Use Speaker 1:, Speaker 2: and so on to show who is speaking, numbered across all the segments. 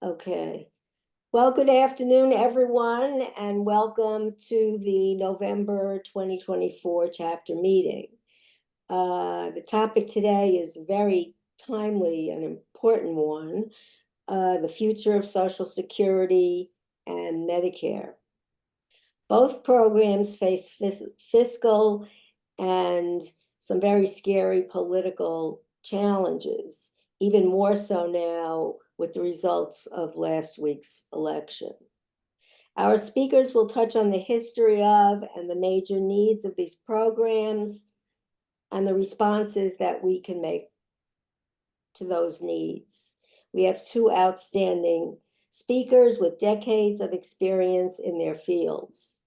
Speaker 1: Okay. Well, good afternoon, everyone, and welcome to the November 2024 chapter meeting. The topic today is a very timely and important one, the future of Social Security and Medicare. Both programs face fiscal and some very scary political challenges, even more so now with the results of last week's election. Our speakers will touch on the history of and the major needs of these programs and the responses that we can make to those needs. We have two outstanding speakers with decades of experience in their fields.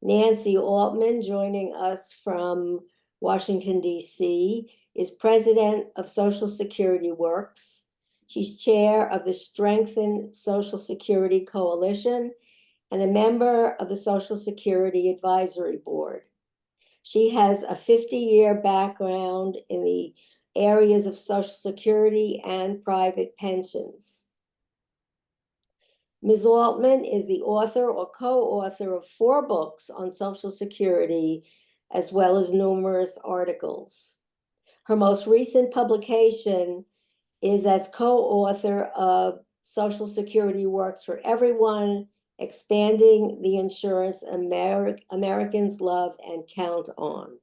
Speaker 1: Nancy Altman, joining us from Washington, D.C., is president of Social Security Works. She's chair of the Strengthen Social Security Coalition and a member of the Social Security Advisory Board. She has a 50-year background in the areas of Social Security and private pensions. Ms. Altman is the author or co-author of 4 books on Social Security, as well as numerous articles. Her most recent publication is as co-author of Social Security Works for Everyone, Expanding the Insurance Americans Love and Count On.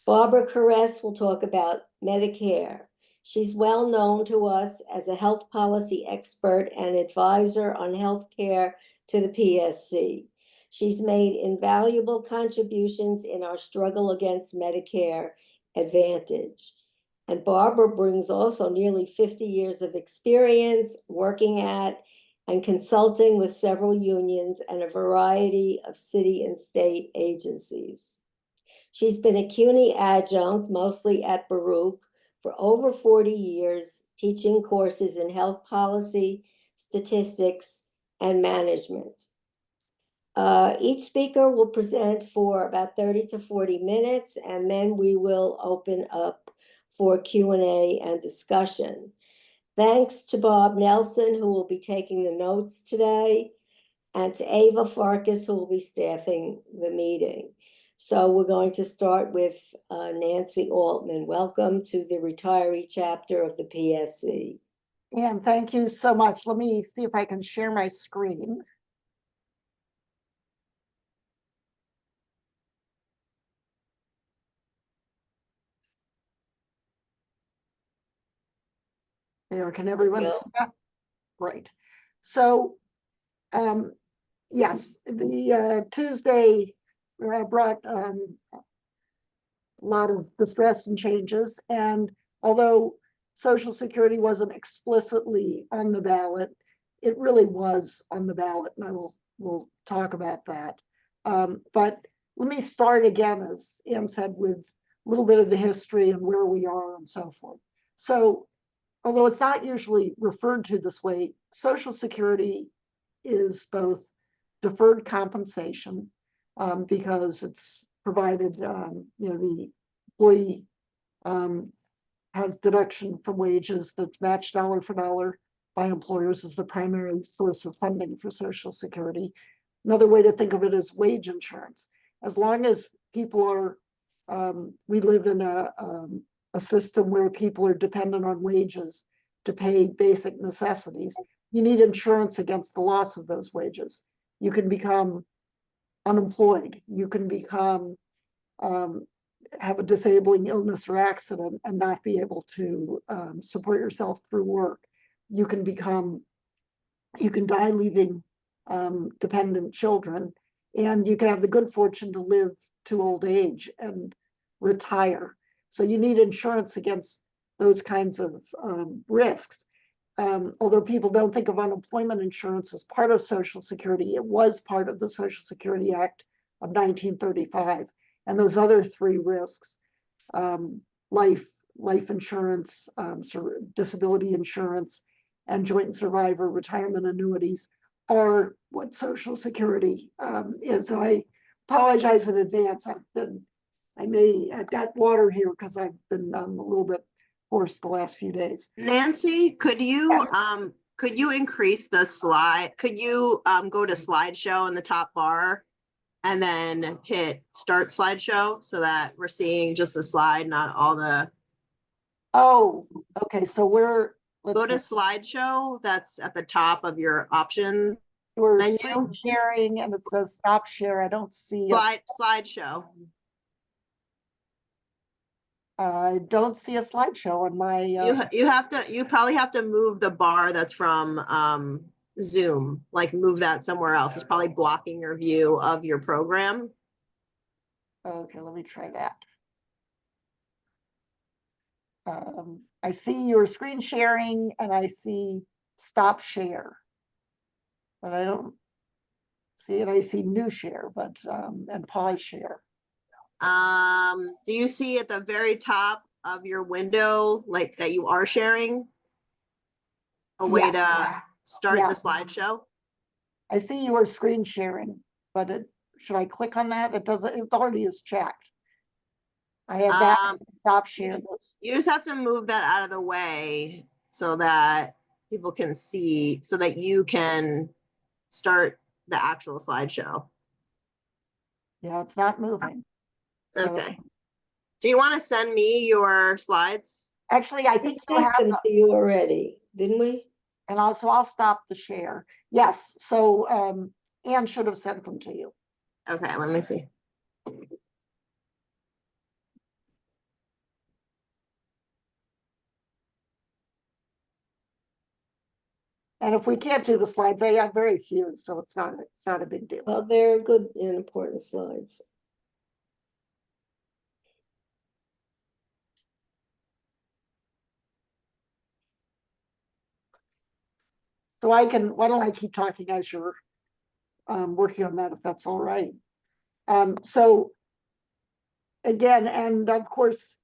Speaker 1: Barbara Caress will talk about Medicare. She's well known to us as a health policy expert and advisor on healthcare to the PSC. She's made invaluable contributions in our struggle against Medicare Advantage. And Barbara brings also nearly 50 years of experience working at and consulting with several unions and a variety of city and state agencies. She's been a CUNY adjunct, mostly at Baruch, for over 40 years, teaching courses in health policy, statistics, and management. Each speaker will present for about 30 to 40 minutes, and then we will open up for Q&A and discussion. Thanks to Bob Nelson, who will be taking the notes today, and to Ava Farkas, who will be staffing the meeting. So we're going to start with Nancy Altman. Welcome to the retiree chapter of the PSC.
Speaker 2: And thank you so much. Let me see if I can share my screen. There, can everyone see that? Great. So, yes, the Tuesday brought a lot of distress and changes. And although Social Security wasn't explicitly on the ballot, it really was on the ballot, and we'll talk about that. But let me start again, as Ann said, with a little bit of the history and where we are and so forth. So, although it's not usually referred to this way, Social Security is both deferred compensation because it's provided, the employee has deduction from wages that's matched dollar for dollar by employers as the primary source of funding for Social Security. Another way to think of it is wage insurance. As long as people are, we live in a system where people are dependent on wages to pay basic necessities, you need insurance against the loss of those wages. You can become unemployed. You can become, have a disabling illness or accident and not be able to support yourself through work. You can die leaving dependent children, and you can have the good fortune to live to old age and retire. So you need insurance against those kinds of risks. Although people don't think of unemployment insurance as part of Social Security, it was part of the Social Security Act of 1935. And those other 3 risks, life insurance, disability insurance, and joint and survivor retirement annuities, are what Social Security is. So I apologize in advance. I've got water here because I've been a little bit hoarse the last few days.
Speaker 3: Nancy, could you could you increase the slide? Could you go to slideshow in the top bar and then hit start slideshow so that we're seeing just the slide, not all the,
Speaker 2: Oh, okay, so
Speaker 3: go
Speaker 2: let's
Speaker 3: to
Speaker 2: see,
Speaker 3: slideshow that's at the top of your option
Speaker 2: we're
Speaker 3: menu.
Speaker 2: screen sharing and it says stop share. I don't see it.
Speaker 3: Slideshow.
Speaker 2: I don't see a slideshow on my,
Speaker 3: You probably have to move the bar that's from Zoom, like move that somewhere else. It's probably blocking your view of your program.
Speaker 2: okay, let me try that. I see your screen sharing and I see stop share. But I don't see it. I see new share, but, and pause share.
Speaker 3: Do you see at the very top of your window, like that you are sharing? A way to start
Speaker 2: Yeah.
Speaker 3: the slideshow?
Speaker 2: I see your screen sharing, but should I click on that? It doesn't, it already is checked. I have that stop share.
Speaker 3: You just have to move that out of the way so that people can see, so that you can start the actual slideshow.
Speaker 2: Yeah, it's not moving. So,
Speaker 3: Okay. Do you want to send me your slides?
Speaker 2: actually, I
Speaker 1: We
Speaker 2: think you
Speaker 1: sent
Speaker 2: have,
Speaker 1: them to you already, didn't we?
Speaker 2: and also I'll stop the share. Yes, so Anne should have sent them to you.
Speaker 3: Okay, let me see.
Speaker 2: And if we can't do the slides, I have very few, so it's not a big deal.
Speaker 1: Well, they're good and important slides.
Speaker 2: So why don't I keep talking as you're working on that, if that's all right. So again, and of course,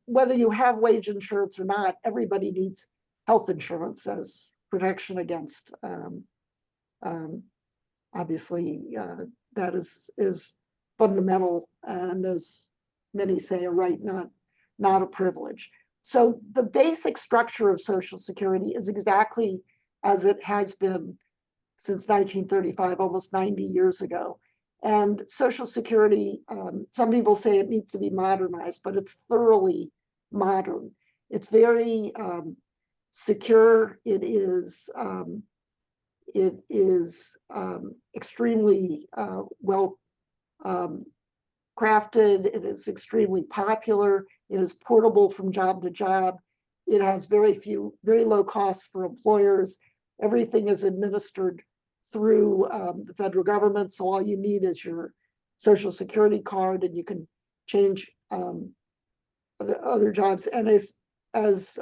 Speaker 2: whether you have wage insurance or not, everybody needs health insurance as protection against, obviously, that is fundamental and, as many say, a right, not a privilege. So the basic structure of Social Security is exactly as it has been since 1935, almost 90 years ago. And Social Security, some people say it needs to be modernized, but it's thoroughly modern. It's very secure. It is extremely well crafted. It is extremely popular. It is portable from job to job. It has very low costs for employers. Everything is administered through the federal government. So all you need is your Social Security card, and you can change other jobs. And as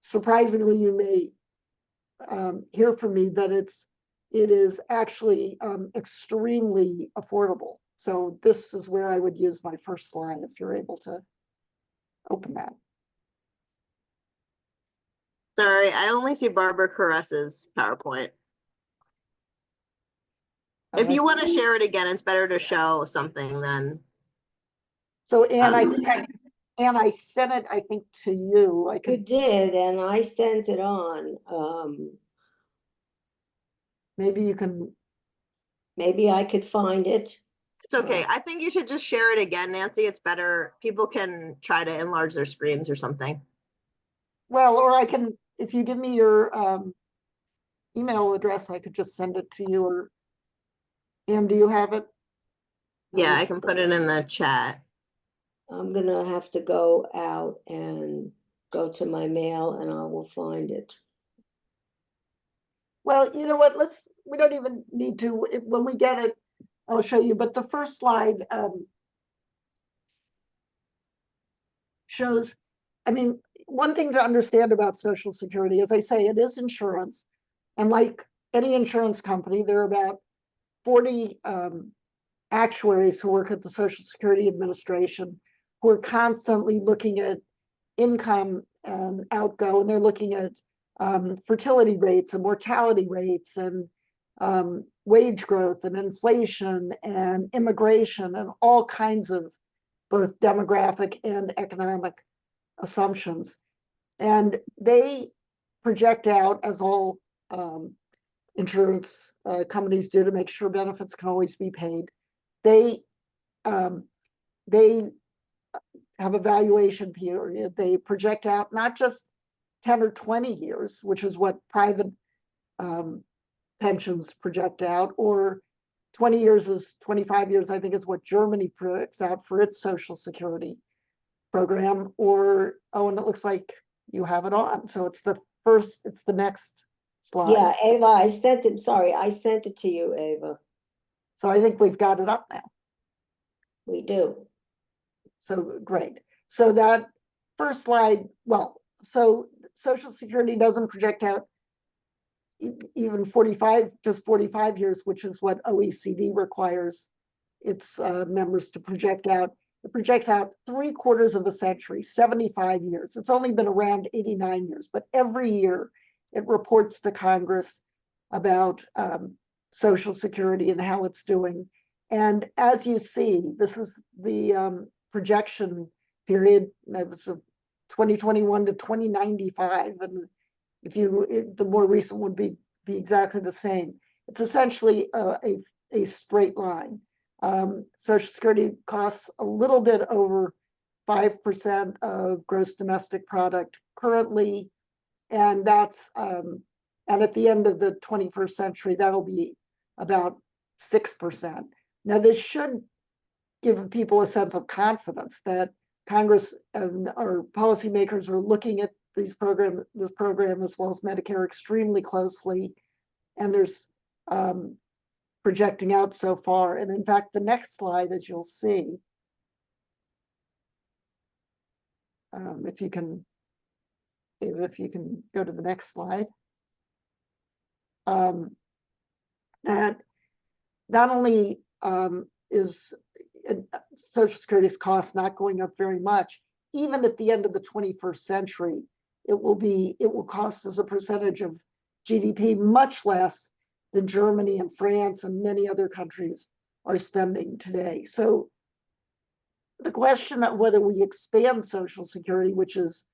Speaker 2: surprisingly, you may hear from me that it is actually extremely affordable. So this is where I would use my first slide if you're able to open that.
Speaker 3: Sorry, I only see Barbara Caress's PowerPoint. If you want to share it again, it's better to show something than.
Speaker 2: So Anne, I sent it, I think, to you.
Speaker 1: You did, and I sent it on.
Speaker 2: Maybe you can.
Speaker 1: Maybe I could find it.
Speaker 3: It's okay. I think you should just share it again, Nancy. It's better. People can try to enlarge their screens or something.
Speaker 2: Well, or I can, if you give me your email address, I could just send it to you. Or Anne, do you have it?
Speaker 3: Yeah, I can put it in the chat.
Speaker 1: I'm gonna have to go out and go to my mail, and I will find it.
Speaker 2: Well, you know what, we don't even need to, when we get it, I'll show you, but the first slide shows, I mean, one thing to understand about Social Security, as I say, it is insurance. And like any insurance company, there are about 40 actuaries who work at the Social Security Administration who are constantly looking at income and outgo, and they're looking at fertility rates and mortality rates and wage growth and inflation and immigration and all kinds of both demographic and economic assumptions. And they project out, as all insurance companies do, to make sure benefits can always be paid. They they have a valuation period. They project out not just 10 or 20 years, which is what private pensions project out, or 20 years is 25 years, I think is what Germany projects out for its Social Security program, or, oh, and it looks like you have it on. So it's the next slide.
Speaker 1: Yeah, Ava, I sent it to you, Ava.
Speaker 2: So I think we've got it up now.
Speaker 1: We do.
Speaker 2: So great. So that first slide, well, so Social Security doesn't project out even 45 years, which is what OECD requires its members to project out. It projects out 3/4 of a century, 75 years. It's only been around 89 years, but every year it reports to Congress about Social Security and how it's doing. And as you see, this is the projection period. That was 2021 to 2095. And the more recent would be exactly the same. It's essentially a straight line. Social Security costs a little bit over 5% of gross domestic product currently, and that's and at the end of the 21st century, that'll be about 6%. Now, this should give people a sense of confidence that Congress and our policymakers are looking at this program as well as Medicare extremely closely, and there's projecting out so far. And in fact, the next slide, as you'll see, if you can go to the next slide, that not only is Social Security's cost not going up very much, even at the end of the 21st century, it will cost as a percentage of GDP much less than Germany and France and many other countries are spending today. So the question of whether we expand Social Security, which is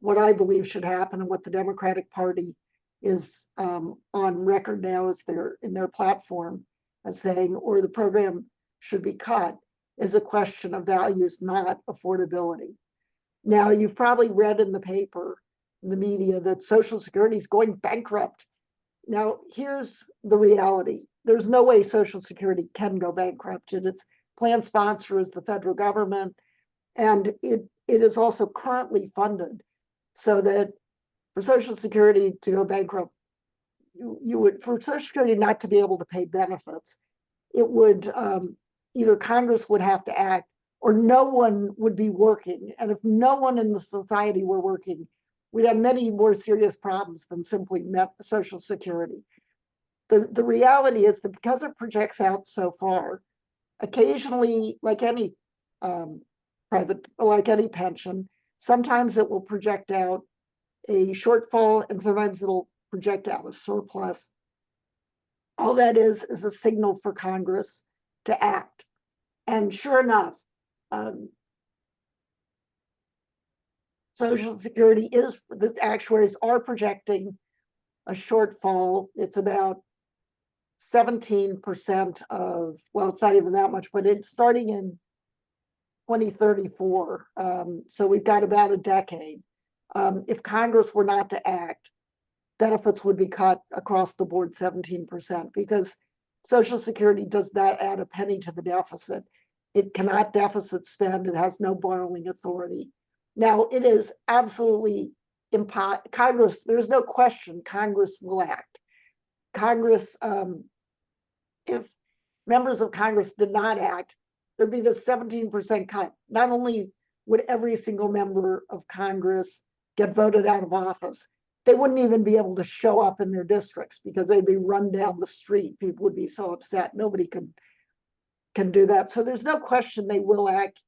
Speaker 2: what I believe should happen and what the Democratic Party is on record now as in their platform as saying, or the program should be cut, is a question of values, not affordability. Now, you've probably read in the paper, in the media, that Social Security is going bankrupt. Now, here's the reality. There's no way Social Security can go bankrupt. Its plan sponsor is the federal government, and it is also currently funded so that for Social Security to go bankrupt, for Social Security not to be able to pay benefits, it would either Congress would have to act or no one would be working. And if no one in the society were working, we'd have many more serious problems than simply Social Security. The reality is that because it projects out so far, occasionally, like any pension, sometimes it will project out a shortfall and sometimes it'll project out a surplus. All that is a signal for Congress to act. And sure enough, Social Security the actuaries are projecting a shortfall. It's about 17% of, well, it's not even that much, but it's starting in 2034. So we've got about a decade. If Congress were not to act, benefits would be cut across the board 17% because Social Security does not add a penny to the deficit. It cannot deficit spend. It has no borrowing authority. Now, it is absolutely Congress, there's no question Congress will act. Congress, if members of Congress did not act, there'd be the 17% cut. Not only would every single member of Congress get voted out of office, they wouldn't even be able to show up in their districts because they'd be run down the street. People would be so upset. Nobody can do that. So there's no question they will act.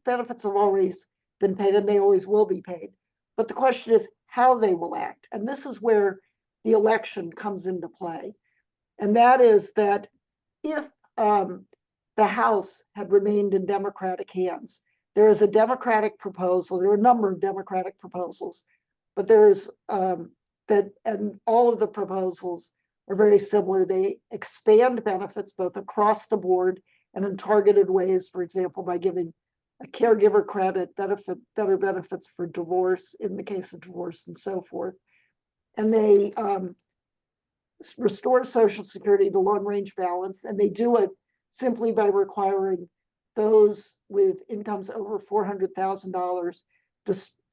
Speaker 2: Benefits have always been paid and they always will be paid. But the question is how they will act. And this is where the election comes into play. And that is that if the House had remained in Democratic hands, there is a Democratic proposal, there are a number of Democratic proposals, but there's and all of the proposals are very similar. They expand benefits both across the board and in targeted ways, for example, by giving a caregiver credit, better benefits for divorce in the case of divorce and so forth. And they restore Social Security to long-range balance, and they do it simply by requiring those with incomes over $400,000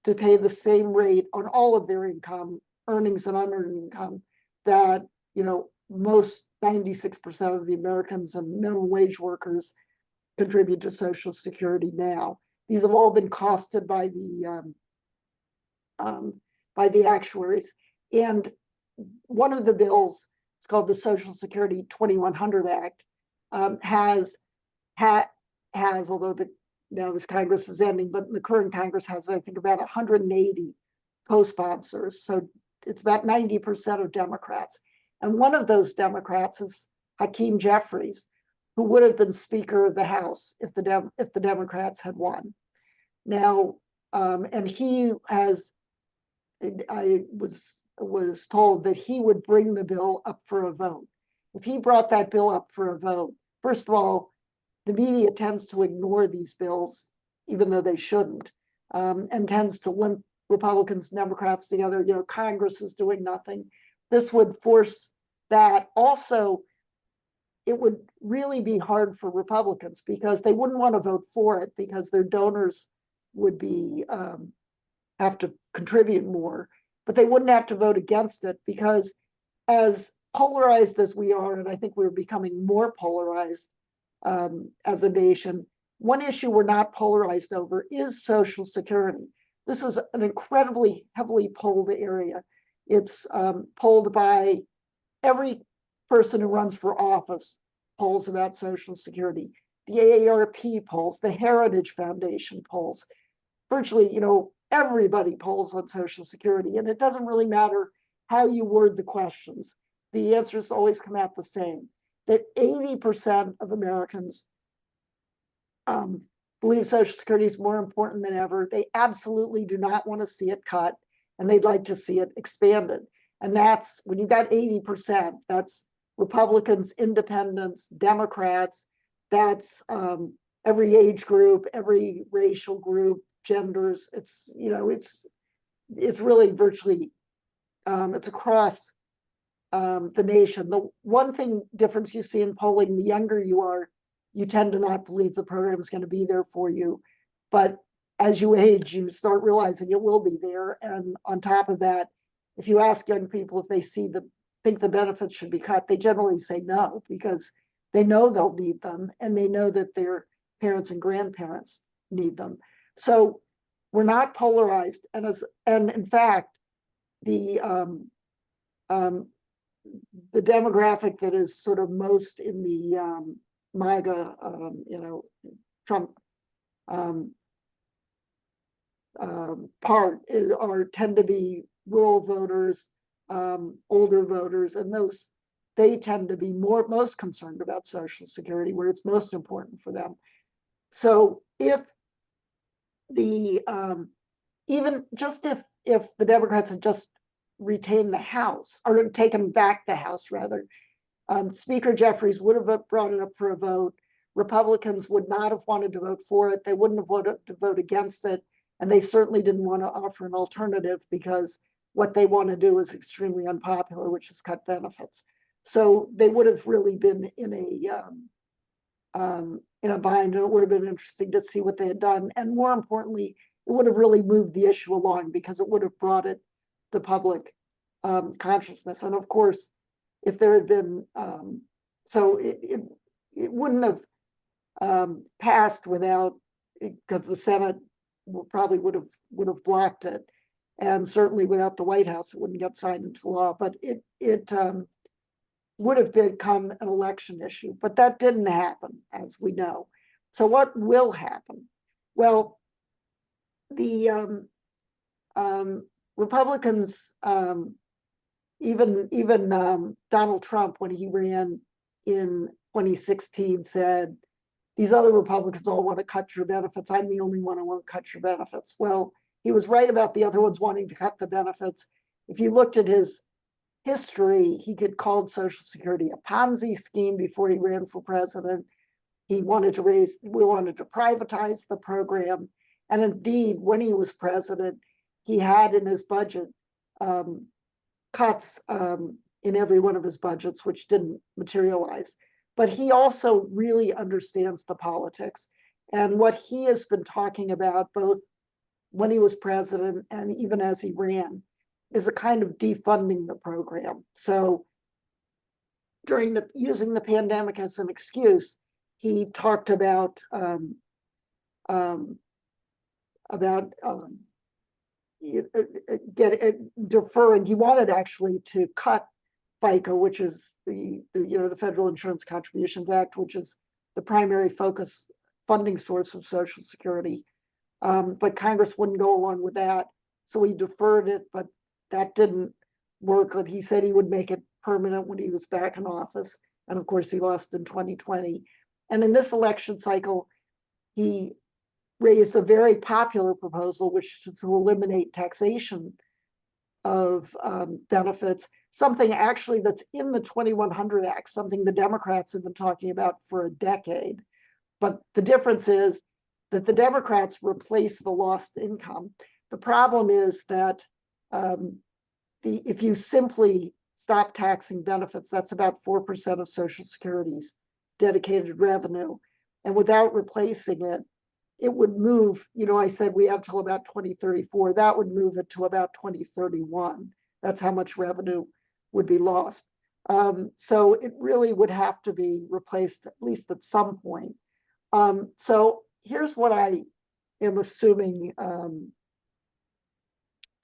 Speaker 2: to pay the same rate on all of their income, earnings and unearned income, that, you know, most 96% of the Americans and minimum wage workers contribute to Social Security now. These have all been costed by the actuaries. And one of the bills, it's called the Social Security 2100 Act, has, although now this Congress is ending, but the current Congress has, I think, about 180 co-sponsors. So it's about 90% of Democrats. And one of those Democrats is Hakeem Jeffries, who would have been Speaker of the House if the Democrats had won. Now, and he has, I was told that he would bring the bill up for a vote. If he brought that bill up for a vote, first of all, the media tends to ignore these bills, even though they shouldn't, and tends to limp Republicans and Democrats together. You know, Congress is doing nothing. This would force that. Also, it would really be hard for Republicans because they wouldn't want to vote for it because their donors would be have to contribute more, but they wouldn't have to vote against it because, as polarized as we are, and I think we're becoming more polarized as a nation, one issue we're not polarized over is Social Security. This is an incredibly heavily polled area. It's polled by every person who runs for office, polls about Social Security. The AARP polls, the Heritage Foundation polls, virtually, you know, everybody polls on Social Security, and it doesn't really matter how you word the questions. The answers always come out the same, that 80% of Americans believe Social Security is more important than ever. They absolutely do not want to see it cut, and they'd like to see it expanded. And that's, when you got 80%, that's Republicans, independents, Democrats, that's every age group, every racial group, genders. It's, you know, it's really virtually, it's across the nation. The one thing difference you see in polling, the younger you are, you tend to not believe the program is going to be there for you. But as you age, you start realizing it will be there. And on top of that, if you ask young people if they think the benefits should be cut, they generally say no, because they know they'll need them and they know that their parents and grandparents need them. So we're not polarized. And in fact, the demographic that is sort of most in the MAGA, you know, Trump part tend to be rural voters, older voters, and they tend to be most concerned about Social Security, where it's most important for them. So if the even just if the Democrats had just retained the House, or taken back the House rather, Speaker Jeffries would have brought it up for a vote. Republicans would not have wanted to vote for it. They wouldn't have wanted to vote against it. And they certainly didn't want to offer an alternative because what they want to do is extremely unpopular, which is cut benefits. So they would have really been in a bind, and it would have been interesting to see what they had done. And more importantly, it would have really moved the issue along because it would have brought it to public consciousness. And of course, if there had been, so it wouldn't have passed without, because the Senate probably would have blocked it, and certainly without the White House, it wouldn't get signed into law. But it would have become an election issue, but that didn't happen, as we know. So what will happen? Well, the Republicans, even Donald Trump, when he ran in 2016, said, these other Republicans all want to cut your benefits. I'm the only one who won't cut your benefits. Well, he was right about the other ones wanting to cut the benefits. if you looked at his history, he had called Social Security a Ponzi scheme before he ran for president. We wanted to privatize the program. And indeed, when he was president, he had in his budget cuts in every one of his budgets, which didn't materialize. But he also really understands the politics. And what he has been talking about, both when he was president and even as he ran, is a kind of defunding the program. So using the pandemic as an excuse, he talked about deferring. He wanted actually to cut FICA, which is the Federal Insurance Contributions Act, which is the primary funding source of Social Security. But Congress wouldn't go along with that, so he deferred it. But that didn't work. He said he would make it permanent when he was back in office, and of course he lost in 2020. And in this election cycle, he raised a very popular proposal, which is to eliminate taxation of benefits, something actually that's in the 2100 Act, something the Democrats have been talking about for a decade. But the difference is that the Democrats replace the lost income. The problem is that if you simply stop taxing benefits, that's about 4% of Social Security's dedicated revenue. And without replacing it, it would move, I said we have till about 2034, that would move it to about 2031. That's how much revenue would be lost. So it really would have to be replaced at least at some point. So here's what I am assuming, and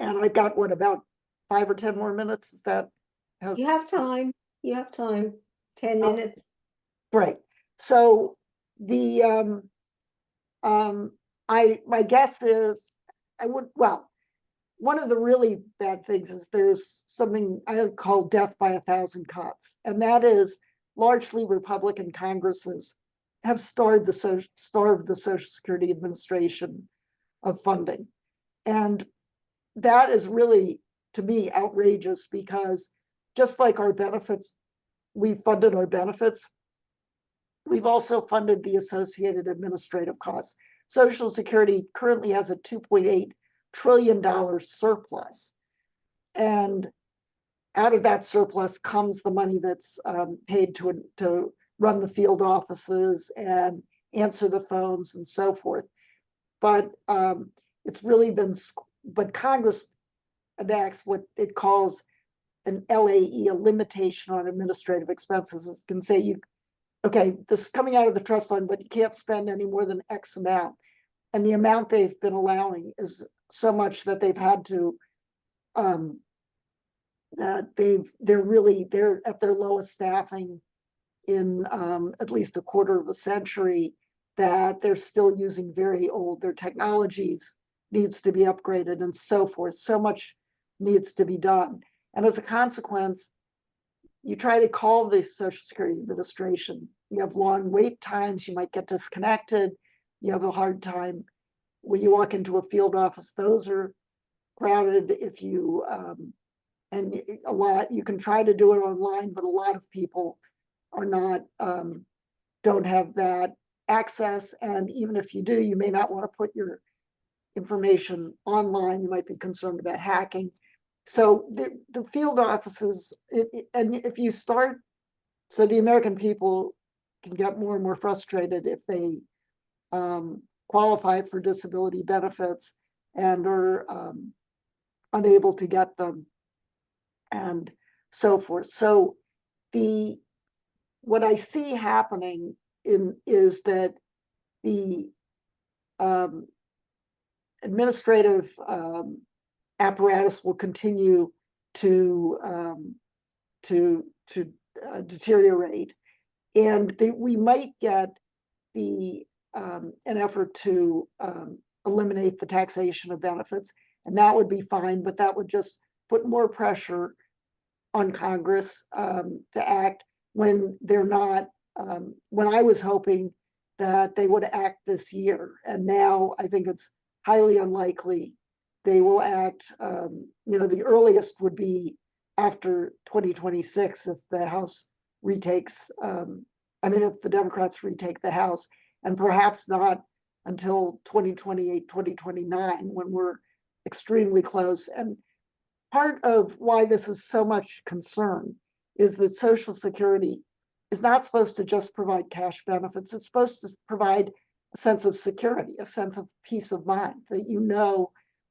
Speaker 2: I've got about 5 or 10 more minutes. Is that?
Speaker 1: You have time. 10 minutes.
Speaker 2: Great. So my guess is one of the really bad things is there's something I call death by 1,000 cuts, and that is largely Republican Congresses have starved the Social Security Administration of funding. And that is really, to me, outrageous, because just like our benefits, we funded our benefits, we've also funded the associated administrative costs. Social Security currently has a $2.8 trillion surplus. And out of that surplus comes the money that's paid to run the field offices and answer the phones and so forth. But it's really been, but Congress enacts what it calls an LAE, a limitation on administrative expenses. It can say okay, this is coming out of the trust fund, but you can't spend any more than X amount. And the amount they've been allowing is so much that they've had to, they're at their lowest staffing in at least a quarter of a century, that they're still using very old, their technologies needs to be upgraded and so forth. So much needs to be done. And as a consequence, you try to call the Social Security Administration, you have long wait times, you might get disconnected, you have a hard time. When you walk into a field office, those are crowded. If you, and a lot, you can try to do it online, but a lot of people are not, don't have that access. And even if you do, you may not want to put your information online. You might be concerned about hacking. So the field offices, and if you start, so the American people can get more and more frustrated if they qualify for disability benefits and are unable to get them and so forth. So what I see happening is that the administrative apparatus will continue to deteriorate, and we might get an effort to eliminate the taxation of benefits, and that would be fine, but that would just put more pressure on Congress to act when they're not, when I was hoping that they would act this year. And now I think it's highly unlikely they will act, the earliest would be after 2026 if the House retakes, if the Democrats retake the House, and perhaps not until 2028, 2029, when we're extremely close. And part of why this is so much concern is that Social Security is not supposed to just provide cash benefits. It's supposed to provide a sense of security, a sense of peace of mind, that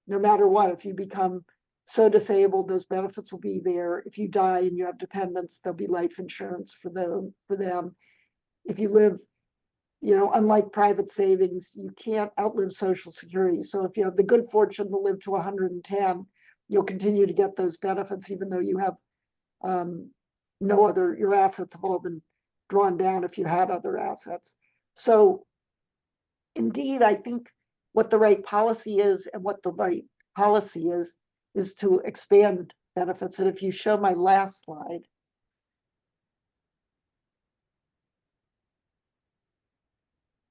Speaker 2: no matter what, if you become so disabled, those benefits will be there. If you die and you have dependents, there'll be life insurance for them. If you live, unlike private savings, you can't outlive Social Security. So if you have the good fortune to live to 110, you'll continue to get those benefits, even though you have your assets have all been drawn down if you had other assets. So indeed, I think what the right policy is and what the right policy is to expand benefits. And if you show my last slide,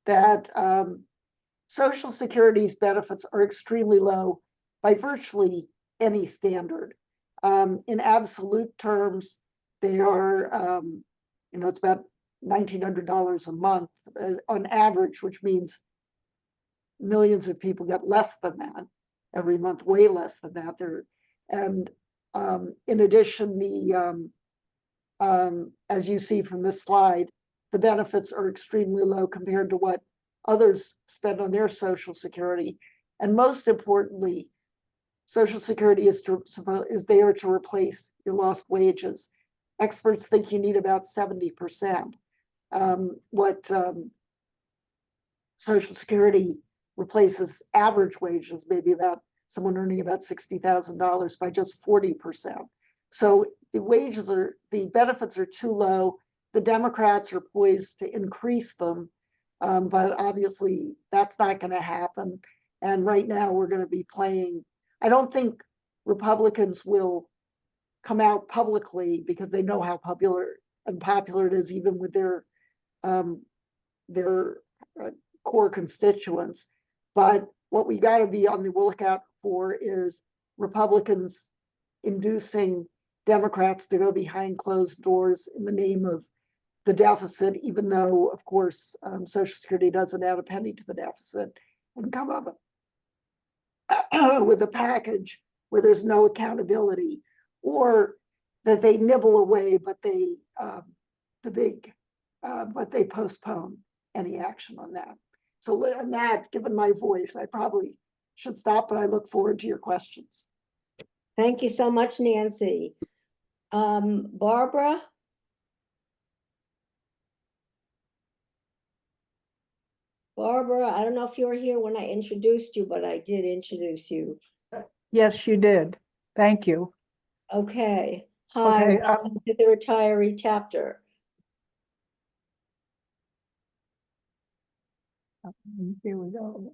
Speaker 2: that Social Security's benefits are extremely low by virtually any standard. In absolute terms, they are, it's about $1,900 a month on average, which means millions of people get less than that every month, way less than that. In addition, as you see from this slide, the benefits are extremely low compared to what others spend on their Social Security. And most importantly, Social Security is there to replace your lost wages. Experts think you need about 70%. What Social Security replaces average wages, maybe about someone earning about $60,000 by just 40%. So the benefits are too low. The Democrats are poised to increase them, but obviously that's not going to happen. And right now we're going to be playing. I don't think Republicans will come out publicly because they know how unpopular it is, even with their core constituents. But what we got to be on the lookout for is Republicans inducing Democrats to go behind closed doors in the name of the deficit, even though, of course, Social Security doesn't add a penny to the deficit, and come up with a package where there's no accountability, or that they nibble away, but they postpone any action on that. So on that, given my voice, I probably should stop, but I look forward to your questions.
Speaker 1: Thank you so much, Nancy. Barbara? Barbara, I don't know if you were here when I introduced you, but I did introduce you.
Speaker 4: Yes, you did. Thank you.
Speaker 1: Okay. Hi,
Speaker 4: Okay,
Speaker 1: welcome to the retiree chapter.
Speaker 4: Here we go.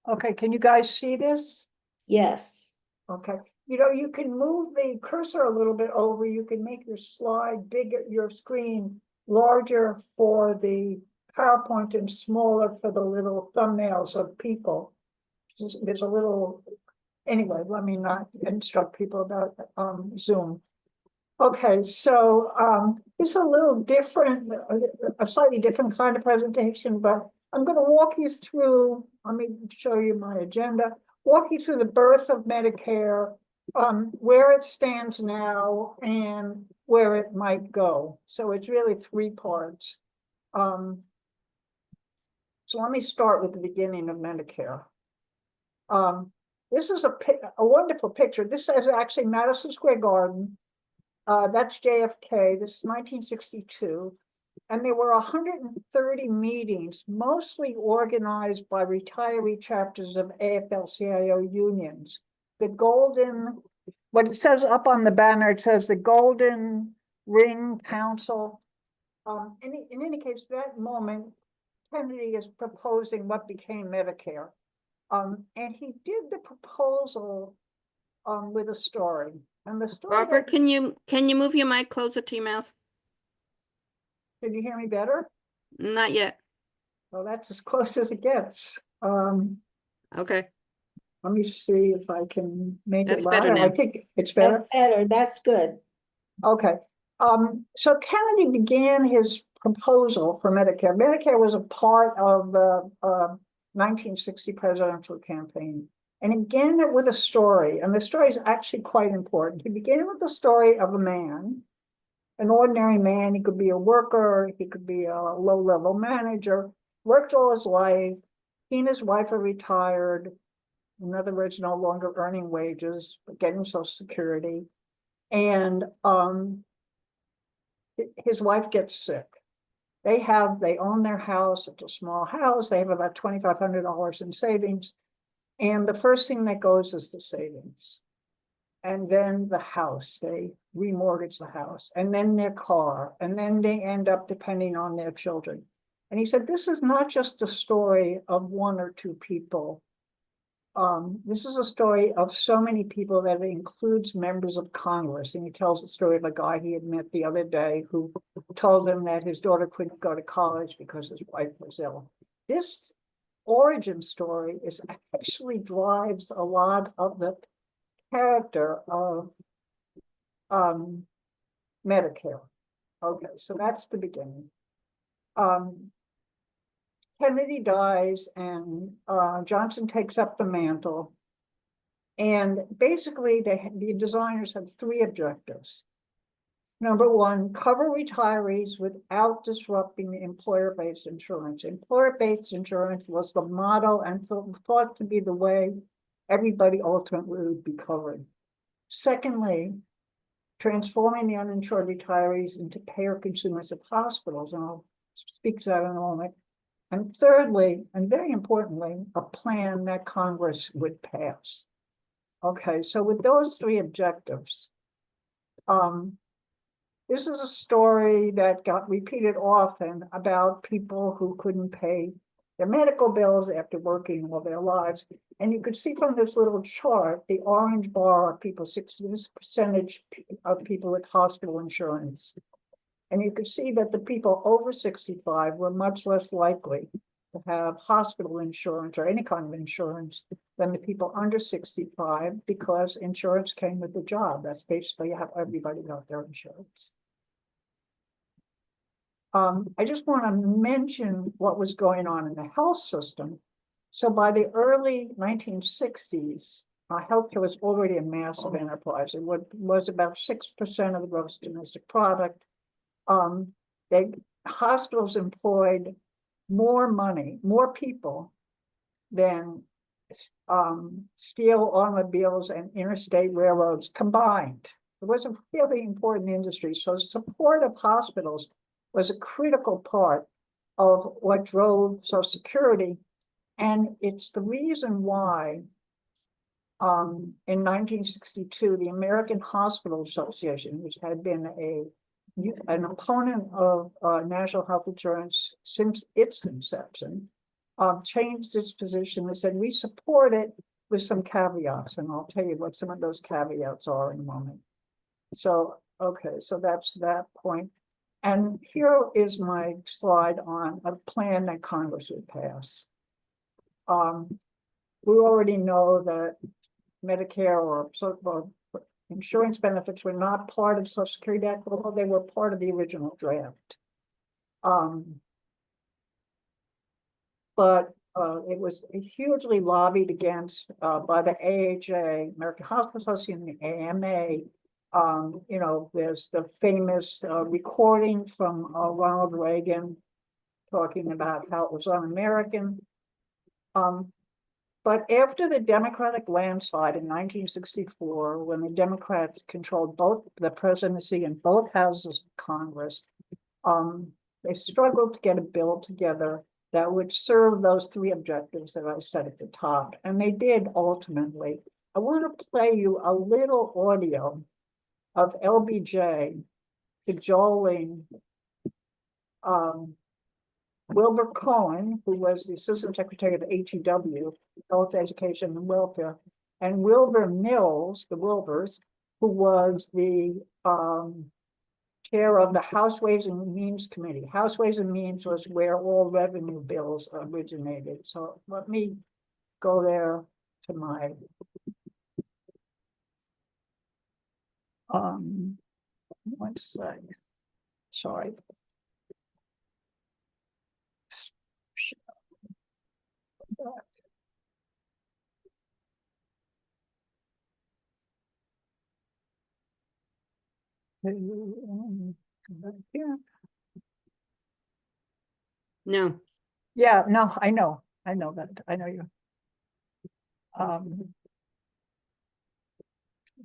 Speaker 4: Okay, can you guys see this?
Speaker 1: Yes.
Speaker 4: Okay, you can move the cursor a little bit over. You can make your slide bigger, your screen larger for the PowerPoint and smaller for the little thumbnails of people. There's a little, anyway, let me not instruct people about Zoom. Okay, so it's a little different, a slightly different kind of presentation, but I'm going to walk you through, let me show you my agenda, walk you through the birth of Medicare, where it stands now and where it might go. So it's really three parts. So let me start with the beginning of Medicare. This is a wonderful picture. This is actually Madison Square Garden. That's JFK. This is 1962. And there were 130 meetings, mostly organized by retiree chapters of AFL-CIO unions. The golden, what it says up on the banner, it says the Golden Ring Council. In any case, that moment, Kennedy is proposing what became Medicare. And he did the proposal with a story. And the story.
Speaker 5: Barbara, can you move your mic closer to your mouth?
Speaker 4: Can you hear me better?
Speaker 5: Not yet.
Speaker 4: Well, that's as close as it gets.
Speaker 5: Okay,
Speaker 4: Let me see if I can make it
Speaker 5: That's better
Speaker 4: louder. I
Speaker 5: now.
Speaker 4: think it's better.
Speaker 1: That's better, that's good.
Speaker 4: Okay, so Kennedy began his proposal for Medicare. Medicare was a part of the 1960 presidential campaign. And he began it with a story, and the story is actually quite important. He began with the story of a man, an ordinary man. He could be a worker, he could be a low-level manager, worked all his life. He and his wife are retired. In other words, no longer earning wages, but getting Social Security. And his wife gets sick. They own their house. It's a small house. They have about $2,500 in savings. And the first thing that goes is the savings. And then the house, they remortgage the house, and then their car, and then they end up depending on their children. And he said, this is not just a story of one or two people. This is a story of so many people that it includes members of Congress. And he tells the story of a guy he had met the other day who told him that his daughter couldn't go to college because his wife was ill. This origin story actually drives a lot of the character of Medicare. Okay, so that's the beginning. Kennedy dies and Johnson takes up the mantle. And basically the designers had three objectives. Number one, cover retirees without disrupting the employer-based insurance. Employer-based insurance was the model and thought to be the way everybody ultimately would be covered. Secondly, transforming the uninsured retirees into payer consumers of hospitals, and I'll speak to that in a moment. And thirdly, and very importantly, a plan that Congress would pass. Okay, so with those three objectives, this is a story that got repeated often about people who couldn't pay their medical bills after working all their lives. And you could see from this little chart, the orange bar are people, this percentage of people with hospital insurance. And you could see that the people over 65 were much less likely to have hospital insurance or any kind of insurance than the people under 65 because insurance came with the job. That's basically how everybody got their insurance. I just want to mention what was going on in the health system. So by the early 1960s, healthcare was already a massive enterprise. It was about 6% of the gross domestic product. Hospitals employed more money, more people than steel, automobiles, and interstate railroads combined. It was a really important industry. So support of hospitals was a critical part of what drove Social Security. And it's the reason why in 1962, the American Hospital Association, which had been an opponent of national health insurance since its inception, changed its position and said, we support it with some caveats. And I'll tell you what some of those caveats are in a moment. So, okay, so that's that point. And here is my slide on a plan that Congress would pass. We already know that Medicare or insurance benefits were not part of Social Security Act, although they were part of the original draft. But it was hugely lobbied against by the AHA, American Hospital Association, the AMA. You know, there's the famous recording from Ronald Reagan talking about how it was un-American. But after the Democratic landslide in 1964, when the Democrats controlled both the presidency and both houses of Congress, they struggled to get a bill together that would serve those three objectives that I said at the top. And they did ultimately. I want to play you a little audio of LBJ cajoling Wilbur Cohen, who was the Assistant Secretary of HEW, Health, Education, and Welfare, and Wilbur Mills, the Wilburs, who was the chair of the House Ways and Means Committee. House Ways and Means was where all revenue bills originated, so let me go there to my one sec. Sorry. Come back here.
Speaker 5: No,
Speaker 4: Yeah, no, I know that, I know you.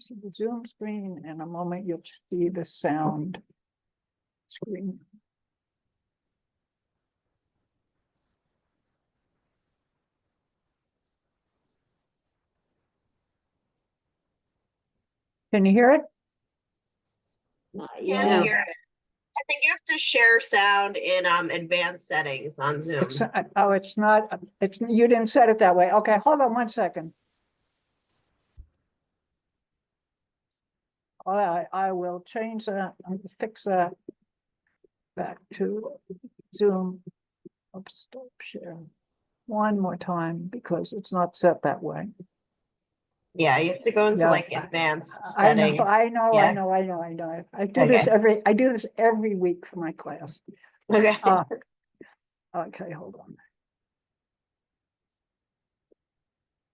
Speaker 4: See the Zoom screen, in a moment you'll see the sound screen. Can you hear it?
Speaker 1: Not
Speaker 3: Can't
Speaker 1: yet.
Speaker 3: hear it. I think you have to share sound in advanced settings on Zoom.
Speaker 4: It's, oh, it's not, it's, you didn't set it that way. Okay, hold on 1 second. I will change that, I'm gonna fix that. Back to Zoom. Oops, stop share. One more time, because it's not set that way.
Speaker 3: Yeah, you have to go into
Speaker 4: Yeah.
Speaker 3: like advanced
Speaker 4: I know,
Speaker 3: settings.
Speaker 4: I know,
Speaker 3: Yeah.
Speaker 4: I know, I know, I know. I do this
Speaker 3: Okay.
Speaker 4: I do this every week for my class.
Speaker 3: Okay.
Speaker 4: Okay, hold on.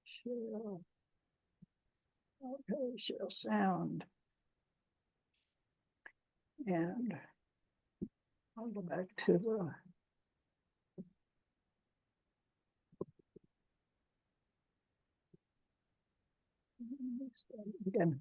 Speaker 4: Share. Okay, share sound. And I'll go back to the. Again.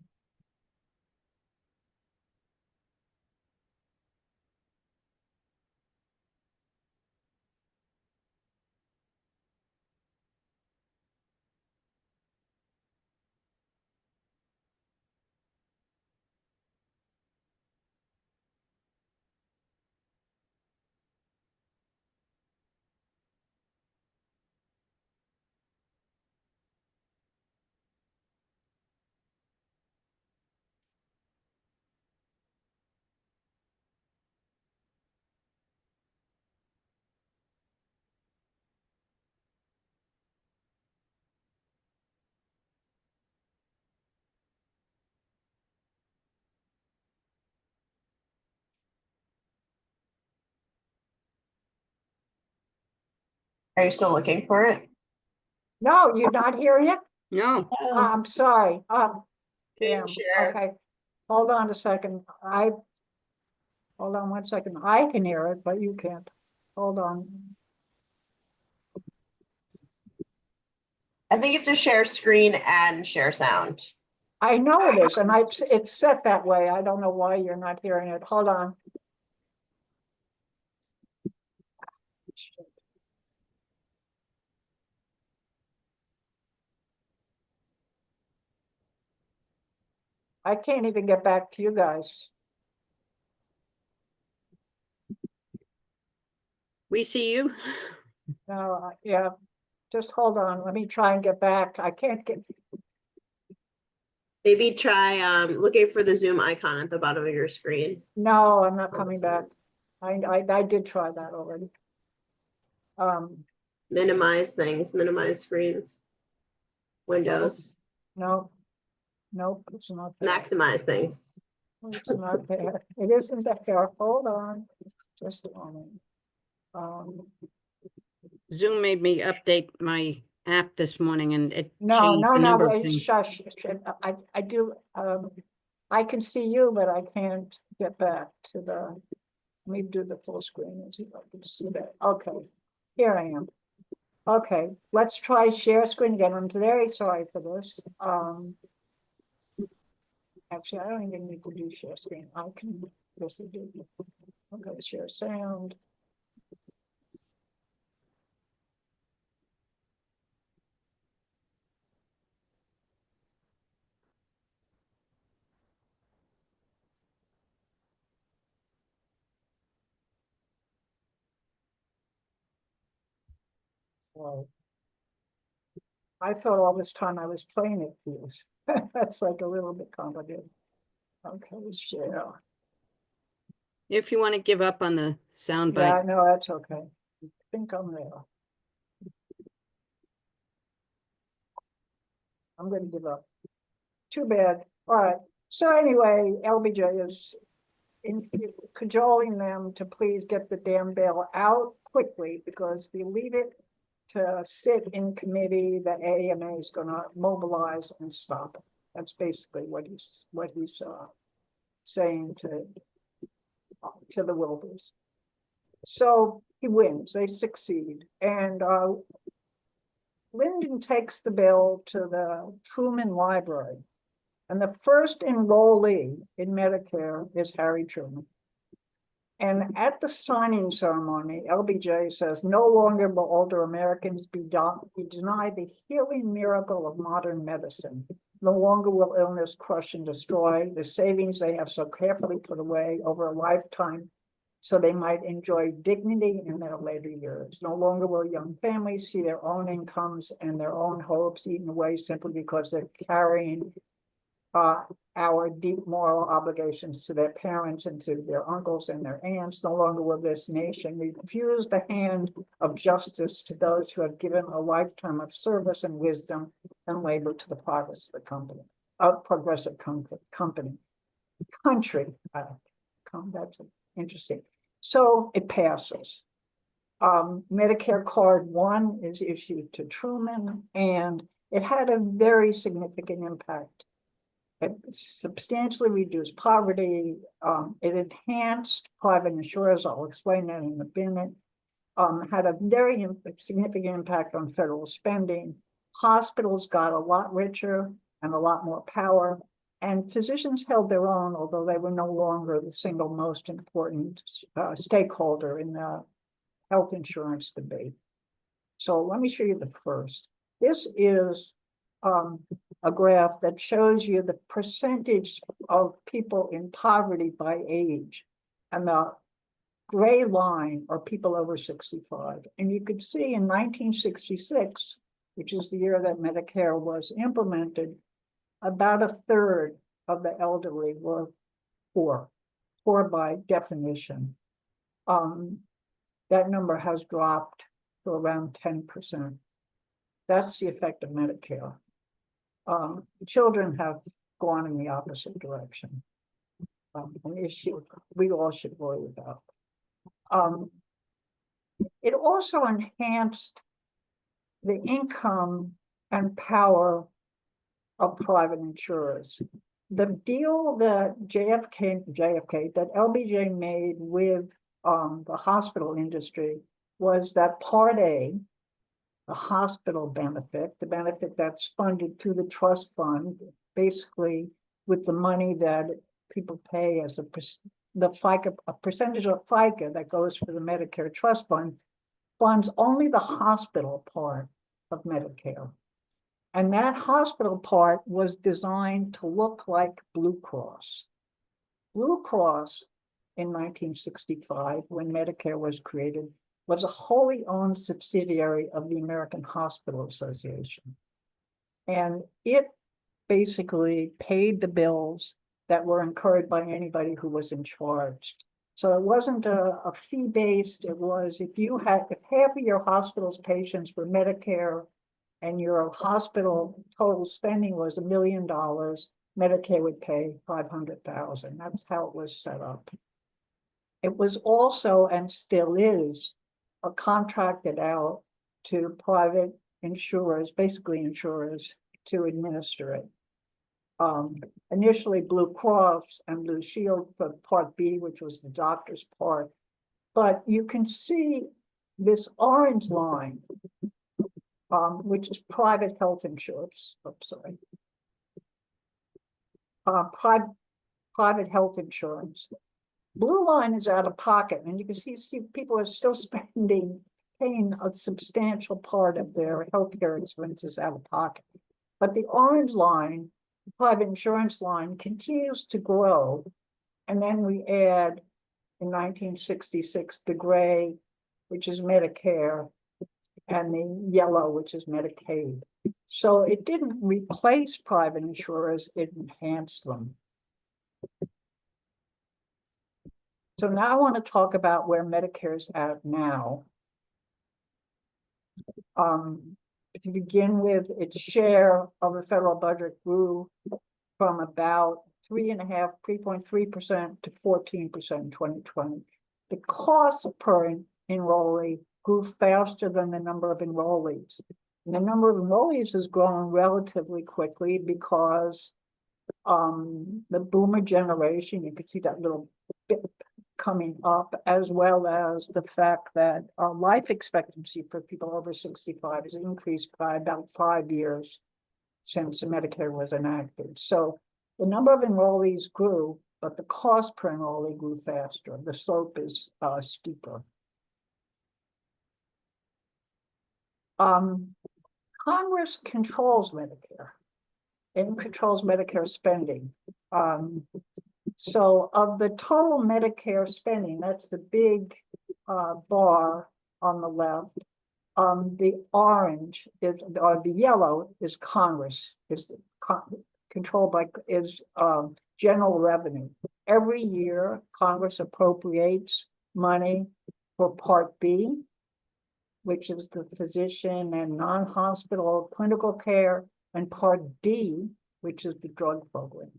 Speaker 3: Are you still looking for it?
Speaker 4: No, you're not hearing it?
Speaker 5: no,
Speaker 1: Oh,
Speaker 4: I'm sorry.
Speaker 3: Zoom
Speaker 4: Damn,
Speaker 3: share.
Speaker 4: okay. Hold on a second. Hold on 1 second. I can hear it, but you can't. Hold on.
Speaker 3: I think you have to share screen and share sound.
Speaker 4: I know it is, and it's set that way. I don't know why you're not hearing it. Hold on. I can't even get back to you guys.
Speaker 5: we see you.
Speaker 4: No, yeah, just hold on. Let me try and get back. I can't get,
Speaker 3: Maybe try looking for the Zoom icon at the bottom of your screen.
Speaker 4: no, I'm not coming back. I did try that already.
Speaker 3: Minimize things, minimize screens, windows,
Speaker 4: No, nope, it's not there.
Speaker 3: maximize things.
Speaker 4: It's not there. It isn't there. Hold on, just a moment.
Speaker 5: Zoom made me update my app this morning and it
Speaker 4: No,
Speaker 5: changed
Speaker 4: no,
Speaker 5: a number
Speaker 4: no,
Speaker 5: of things.
Speaker 4: shush, I do, I can see you, but I can't get back to the, let me do the full screen and see if I can see that. Okay, here I am. Okay, let's try share screen again. I'm very sorry for this. Actually, I don't even need to do share screen. I can just do, okay, share sound. Well, I thought all this time I was playing it fuse. That's like a little bit complicated. Okay, share.
Speaker 5: If you want to give up on the sound
Speaker 4: Yeah,
Speaker 5: bite.
Speaker 4: no, that's okay. I think I'm there. I'm gonna give up. Too bad. All right. So anyway, LBJ is cajoling them to please get the damn bill out quickly, because if you leave it to sit in committee, the AMA is gonna mobilize and stop it. That's basically what he's saying to the Wilbers. So he wins, they succeed, and Lyndon takes the bill to the Truman Library. And the first enrollee in Medicare is Harry Truman. And at the signing ceremony, LBJ says, no longer will older Americans be denied the healing miracle of modern medicine. No longer will illness crush and destroy the savings they have so carefully put away over a lifetime, so they might enjoy dignity in their later years. No longer will young families see their own incomes and their own hopes eaten away simply because they're carrying our deep moral obligations to their parents and to their uncles and their aunts. No longer will this nation refuse the hand of justice to those who have given a lifetime of service and wisdom and labor to the progress of the progressive country. That's interesting. So it passes. Medicare Card 1 is issued to Truman, and it had a very significant impact. It substantially reduced poverty. It enhanced private insurers. I'll explain that in a minute. Had a very significant impact on federal spending. Hospitals got a lot richer and a lot more power, and physicians held their own, although they were no longer the single most important stakeholder in the health insurance debate. So let me show you the first. This is a graph that shows you the percentage of people in poverty by age. And the gray line are people over 65. And you could see in 1966, which is the year that Medicare was implemented, about a third of the elderly were poor by definition. That number has dropped to around 10%. That's the effect of Medicare. Children have gone in the opposite direction. An issue we all should worry about. It also enhanced the income and power of private insurers. The deal that that LBJ made with the hospital industry was that Part A, the hospital benefit, the benefit that's funded through the trust fund, basically with the money that people pay as a percentage of FICA that goes for the Medicare trust fund, funds only the hospital part of Medicare. And that hospital part was designed to look like Blue Cross. Blue Cross in 1965, when Medicare was created, was a wholly owned subsidiary of the American Hospital Association. And it basically paid the bills that were incurred by anybody who was in charge. So it wasn't a fee-based, it was if half of your hospital's patients were Medicare and your hospital total spending was $1 million, Medicare would pay $500,000. That's how it was set up. It was also, and still is, contracted out to private insurers, basically insurers, to administer it. Initially Blue Cross and Blue Shield for Part B, which was the doctor's part. But you can see this orange line, which is private health insurance. Private health insurance. Blue line is out of pocket, and you can see people are still paying a substantial part of their healthcare expenses out of pocket. But the orange line, the private insurance line, continues to grow. And then we add in 1966 the gray, which is Medicare, and the yellow, which is Medicaid. So it didn't replace private insurers, it enhanced them. So now I want to talk about where Medicare's at now. To begin with, its share of the federal budget grew from about 3.3% to 14% in 2020. The cost per enrollee grew faster than the number of enrollees. And the number of enrollees has grown relatively quickly because the boomer generation, you could see that little bit coming up, as well as the fact that life expectancy for people over 65 has increased by about 5 years since Medicare was enacted. So the number of enrollees grew, but the cost per enrollee grew faster. The slope is steeper. Congress controls Medicare and controls Medicare spending. So of the total Medicare spending, that's the big bar on the left. The orange is, or the yellow is Congress, is controlled by, general revenue. Every year, Congress appropriates money for Part B, which is the physician and non-hospital clinical care, and Part D, which is the drug program.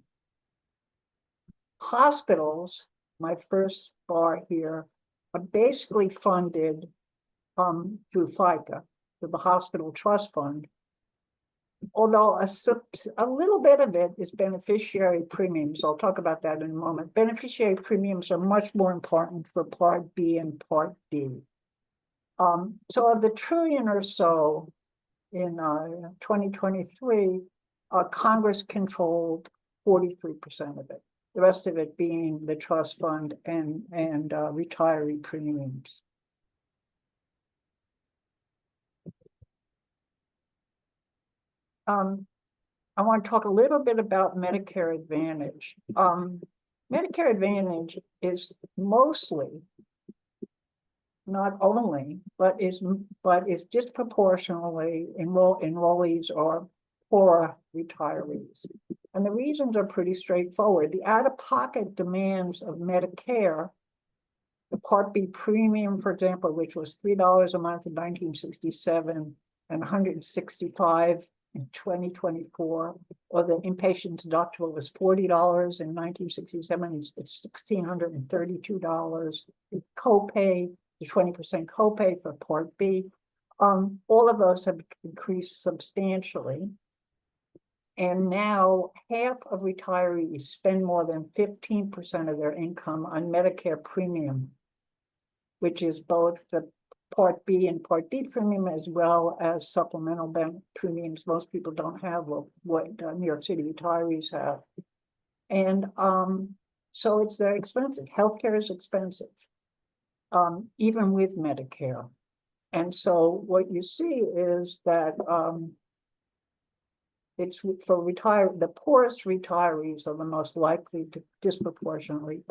Speaker 4: Hospitals, my first bar here, are basically funded through FICA, through the Hospital Trust Fund, although a little bit of it is beneficiary premiums. I'll talk about that in a moment. Beneficiary premiums are much more important for Part B and Part D. So of the trillion or so in 2023, Congress controlled 43% of it. The rest of it being the trust fund and retiree premiums. I want to talk a little bit about Medicare Advantage. Medicare Advantage is mostly, not only, but is disproportionately enrollees or poor retirees. And the reasons are pretty straightforward. The out-of-pocket demands of Medicare, the Part B premium, for example, which was $3 a month in 1967 and $165 in 2024, or the inpatient deductible was $40 in 1967, it's $1,632. The copay, the 20% copay for Part B, all of those have increased substantially. And now half of retirees spend more than 15% of their income on Medicare premium, which is both the Part B and Part D premium, as well as supplemental premiums. Most people don't have what New York City retirees have. And so it's very expensive. Healthcare is expensive, even with Medicare. And so what you see is that it's for the poorest retirees are the most likely to disproportionately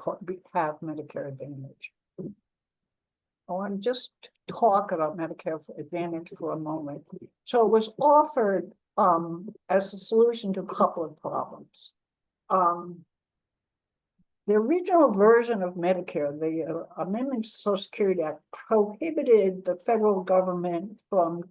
Speaker 4: have Medicare Advantage. I want to just talk about Medicare Advantage for a moment. So it was offered as a solution to a couple of problems. The original version of Medicare, the Amendment to Social Security Act, prohibited the federal government from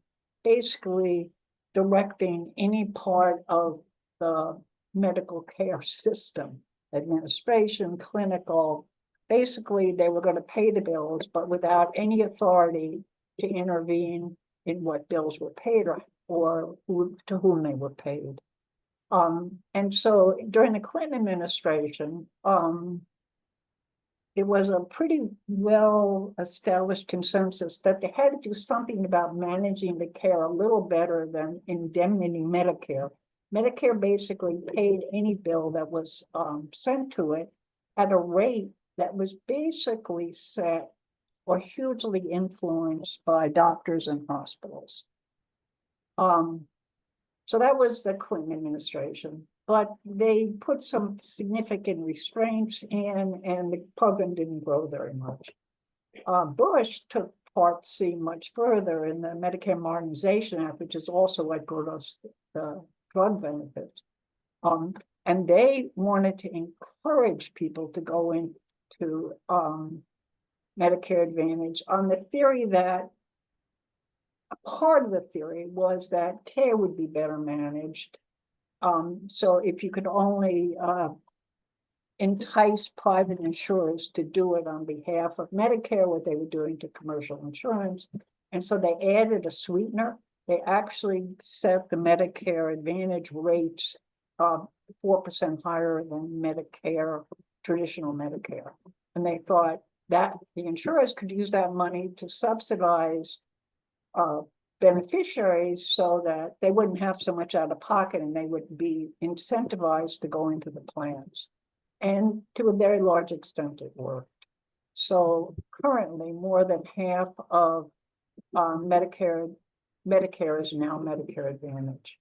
Speaker 4: basically directing any part of the medical care system, administration, clinical. Basically, they were going to pay the bills, but without any authority to intervene in what bills were paid or to whom they were paid. And so during the Clinton administration, it was a pretty well-established consensus that they had to do something about managing the care a little better than indemnity Medicare. Medicare basically paid any bill that was sent to it at a rate that was basically set or hugely influenced by doctors and hospitals. So that was the Clinton administration, but they put some significant restraints in, and the program didn't grow very much. Bush took Part C much further in the Medicare Modernization Act, which is also what brought us the drug benefits. And they wanted to encourage people to go into to Medicare Advantage on the theory that a part of the theory was that care would be better managed. So if you could only entice private insurers to do it on behalf of Medicare, what they were doing to commercial insurance. And so they added a sweetener. They actually set the Medicare Advantage rates 4% higher than Medicare, traditional Medicare. And they thought that the insurers could use that money to subsidize beneficiaries so that they wouldn't have so much out of pocket and they would be incentivized to go into the plans. And to a very large extent, it worked. So currently, more than half of Medicare is now Medicare Advantage.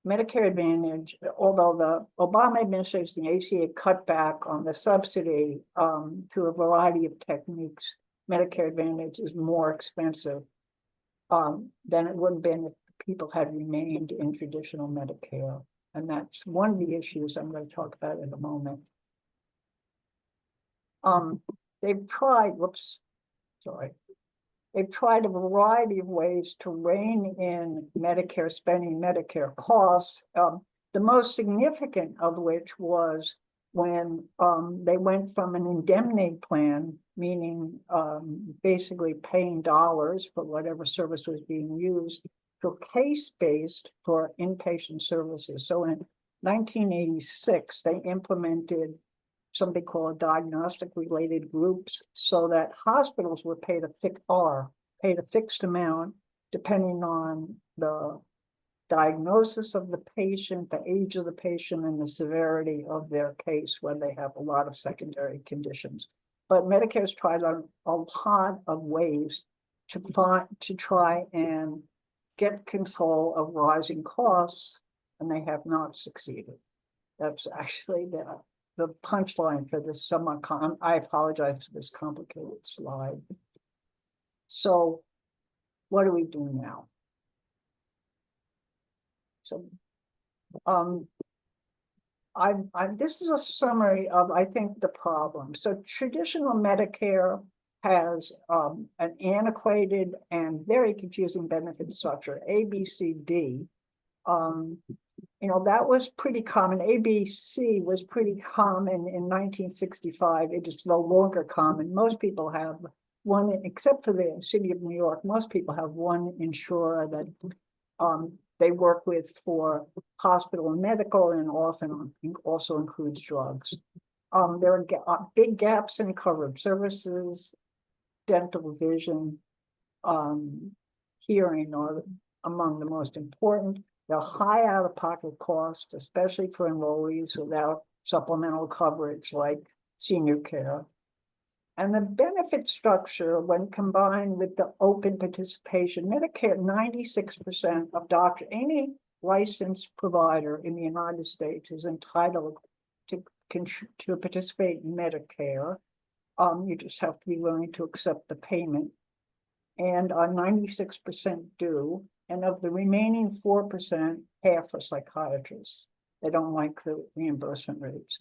Speaker 4: Medicare Advantage, although the Obama administration, the ACA cut back on the subsidy through a variety of techniques, Medicare Advantage is more expensive than it would have been if people had remained in traditional Medicare. And that's one of the issues I'm going to talk about in a moment. They've tried a variety of ways to rein in Medicare spending, Medicare costs. The most significant of which was when they went from an indemnity plan, meaning basically paying dollars for whatever service was being used, to case-based for inpatient services. So in 1986, they implemented something called diagnostic related groups so that hospitals were paid a fixed amount depending on the diagnosis of the patient, the age of the patient, and the severity of their case when they have a lot of secondary conditions. But Medicare's tried a lot of ways to try and get control of rising costs, and they have not succeeded. That's actually the punchline for this somewhat I apologize for this complicated slide. So what do we do now? So this is a summary of, I think, the problem. So traditional Medicare has an antiquated and very confusing benefit structure, A, B, C, D. That was pretty common. ABC was pretty common in 1965. It is no longer common. Most people have one, except for the city of New York, most people have one insurer that they work with for hospital and medical, and often also includes drugs. There are big gaps in covered services. Dental, vision, hearing are among the most important. They're high out-of-pocket costs, especially for enrollees without supplemental coverage like senior care. And the benefit structure, when combined with the open participation, Medicare, 96% of any licensed provider in the United States is entitled to participate in Medicare. You just have to be willing to accept the payment. And 96% do. And of the remaining 4%, half are psychiatrists. They don't like the reimbursement rates.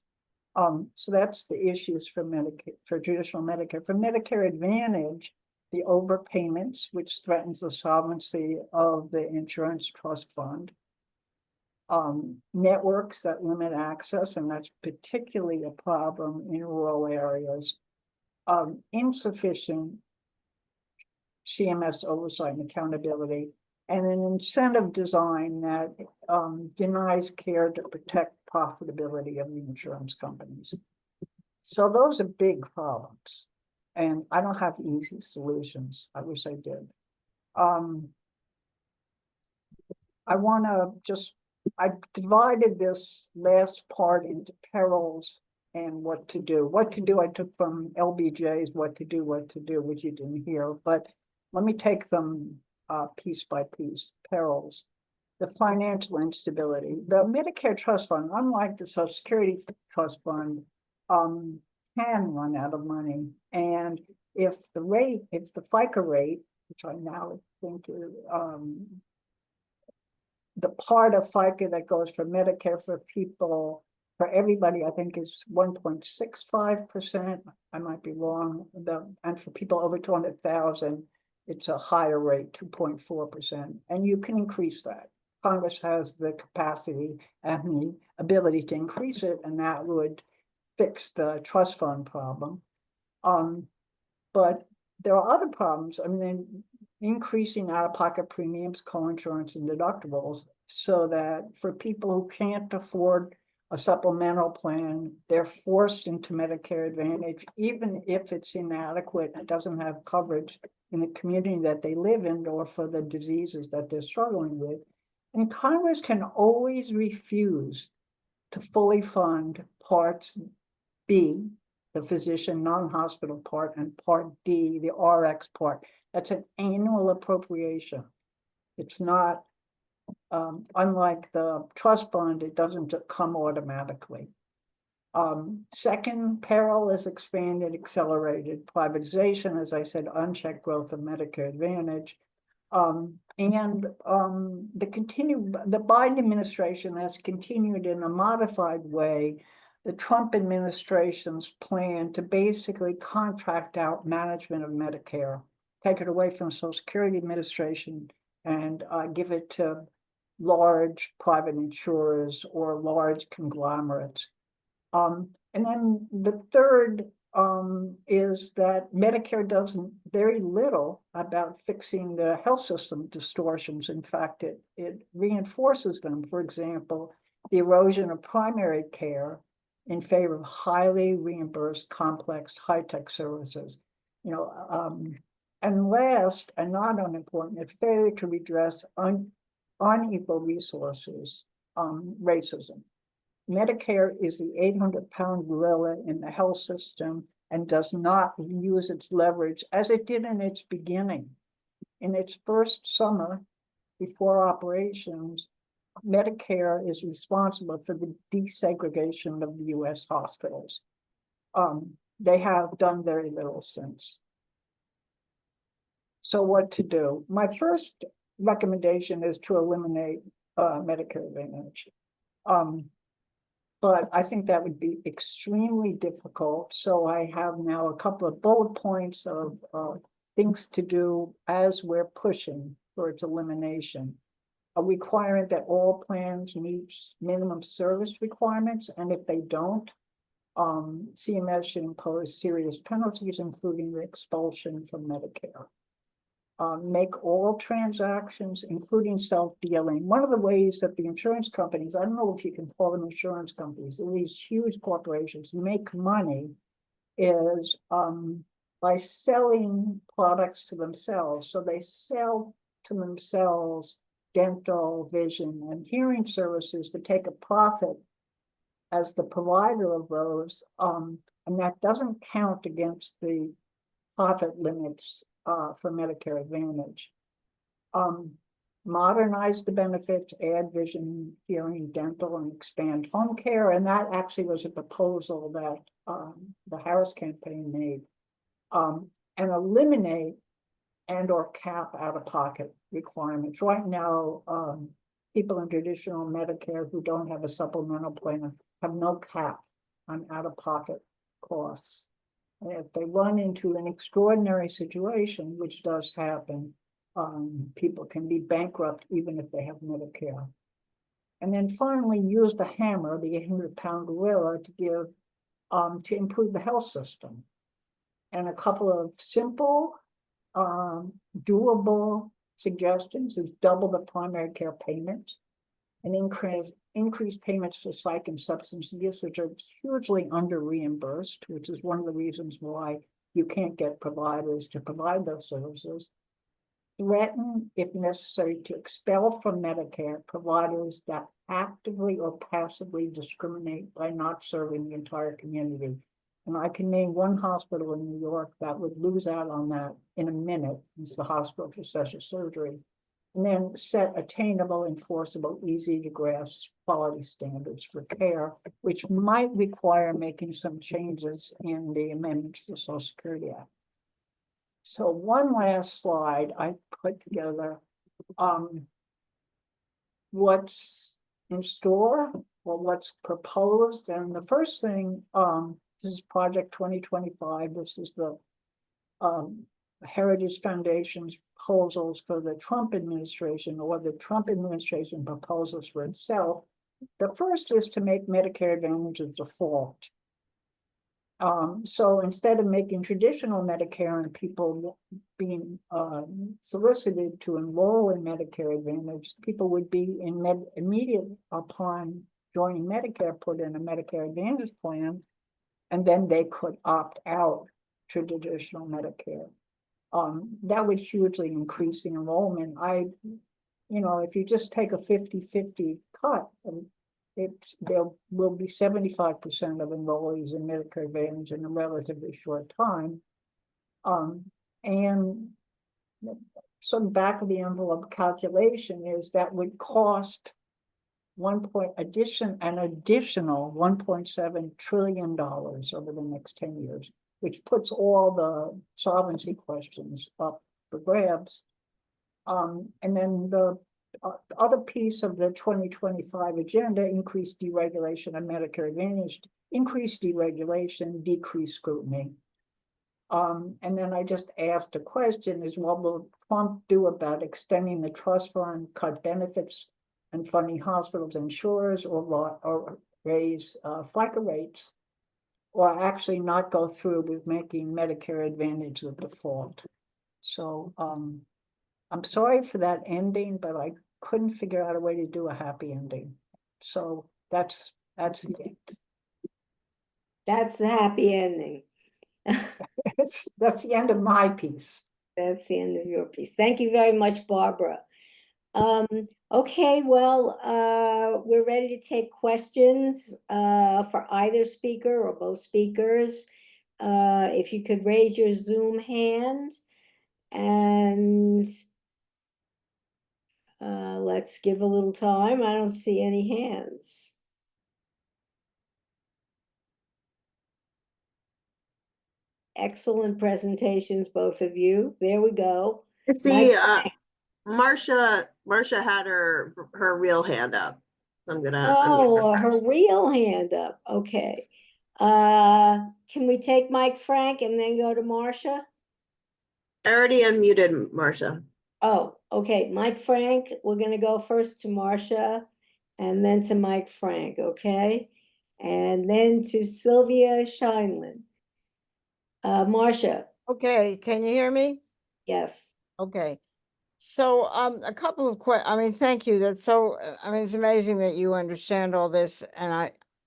Speaker 4: So that's the issues for Medicare, for traditional Medicare. For Medicare Advantage, the overpayments, which threatens the solvency of the insurance trust fund. Networks that limit access, and that's particularly a problem in rural areas. Insufficient CMS oversight and accountability, and an incentive design that denies care to protect profitability of the insurance companies. So those are big problems, and I don't have easy solutions. I wish I did. I divided this last part into perils and what to do. What to do, I took from LBJ's what to do, which you didn't hear, but let me take them piece by piece. Perils, the financial instability. The Medicare Trust Fund, unlike the Social Security Trust Fund, can run out of money. And if the FICA rate, which I now think is, the part of FICA that goes for Medicare for people for everybody, I think is 1.65%. I might be wrong, and for people over 200,000, it's a higher rate, 2.4%, and you can increase that. Congress has the capacity and the ability to increase it, and that would fix the trust fund problem. But there are other problems. I mean, increasing out-of-pocket premiums, co-insurance, and deductibles, so that for people who can't afford a supplemental plan, they're forced into Medicare Advantage, even if it's inadequate and doesn't have coverage in the community that they live in or for the diseases that they're struggling with. And Congress can always refuse to fully fund parts B, the physician non-hospital part, and part D, the RX part. That's an annual appropriation. It's not, unlike the trust fund, it doesn't come automatically. Second peril is expanded, accelerated privatization, as I said, unchecked growth of Medicare Advantage. The Biden administration has continued in a modified way the Trump administration's plan to basically contract out management of Medicare, take it away from Social Security Administration and give it to large private insurers or large conglomerates. And then the third is that Medicare does very little about fixing the health system distortions. In fact, it reinforces them. For example, the erosion of primary care in favor of highly reimbursed, complex, high-tech services. And last, and not unimportant, it's failure to redress unequal resources, racism. Medicare is the 800-pound gorilla in the health system and does not use its leverage as it did in its beginning. In its first summer before operations, Medicare is responsible for the desegregation of the US hospitals. They have done very little since. So what to do? My first recommendation is to eliminate Medicare Advantage. But I think that would be extremely difficult. So I have now a couple of bullet points of things to do as we're pushing for its elimination. A requirement that all plans meet minimum service requirements, and if they don't, CMS should impose serious penalties, including the expulsion from Medicare. Make all transactions, including self-dealing. One of the ways that the insurance companies, I don't know if you can call them insurance companies, these huge corporations make money is by selling products to themselves. So they sell to themselves dental, vision, and hearing services to take a profit as the provider of those. And that doesn't count against the profit limits for Medicare Advantage. Modernize the benefits, add vision, hearing, dental, and expand home care. And that actually was a proposal that the Harris campaign made. And eliminate and or cap out-of-pocket requirements. Right now, people in traditional Medicare who don't have a supplemental plan have no cap on out-of-pocket costs. And if they run into an extraordinary situation, which does happen, people can be bankrupt even if they have Medicare. And then finally, use the hammer, the 800-pound gorilla, to improve the health system. And a couple of simple, doable suggestions is double the primary care payments and increase payments for psych and substance abuse, which are hugely under reimbursed, which is one of the reasons why you can't get providers to provide those services. Threaten, if necessary, to expel from Medicare providers that actively or passively discriminate by not serving the entire community. And I can name one hospital in New York that would lose out on that in a minute. It's the Hospital for Special Surgery. And then set attainable, enforceable, easy to grasp quality standards for care, which might require making some changes in the amendments to the Social Security Act. So one last slide I put together. What's in store well, what's proposed, and the first thing, this is Project 2025, this is the Heritage Foundation's proposals for the Trump administration, or the Trump administration proposals for itself. The first is to make Medicare Advantage a default. So instead of making traditional Medicare and people being solicited to enroll in Medicare Advantage, people would be immediate upon joining Medicare, put in a Medicare Advantage plan, and then they could opt out to traditional Medicare. That would hugely increase the enrollment. If you just take a 50-50 cut, there will be 75% of enrollees in Medicare Advantage in a relatively short time. And some back of the envelope calculation is that would cost an additional $1.7 trillion over the next 10 years, which puts all the solvency questions up for grabs. And then the other piece of the 2025 agenda, increased deregulation of Medicare Advantage, increased deregulation, decreased scrutiny. And then I just asked a question is, what will Trump do about extending the trust fund, cut benefits, and funding hospitals, insurers, or raise FICA rates, or actually not go through with making Medicare Advantage the default? So I'm sorry for that ending, but I couldn't figure out a way to do a happy ending. So that's the end.
Speaker 1: That's the happy ending.
Speaker 4: That's the end of my piece.
Speaker 1: That's the end of your piece. Thank you very much, Barbara. Okay, well, we're ready to take questions for either speaker or both speakers. If you could raise your Zoom hand, and let's give a little time. I don't see any hands. Excellent presentations, both of you. There we go.
Speaker 3: I see,
Speaker 1: Mike
Speaker 3: Marcia had her real hand up. I'm gonna unmute
Speaker 1: Oh,
Speaker 3: her
Speaker 1: her
Speaker 3: first.
Speaker 1: real hand up. Okay. Can we take Mike Frank and then go to Marcia?
Speaker 3: I already unmuted Marcia.
Speaker 1: Oh, okay. Mike Frank, we're gonna go first to Marcia and then to Mike Frank, okay? And then to Sylvia Scheinlin. Marcia,
Speaker 6: Okay, can you hear me?
Speaker 1: yes.
Speaker 6: Okay. So, a couple of thank you. That's so, it's amazing that you understand all this, and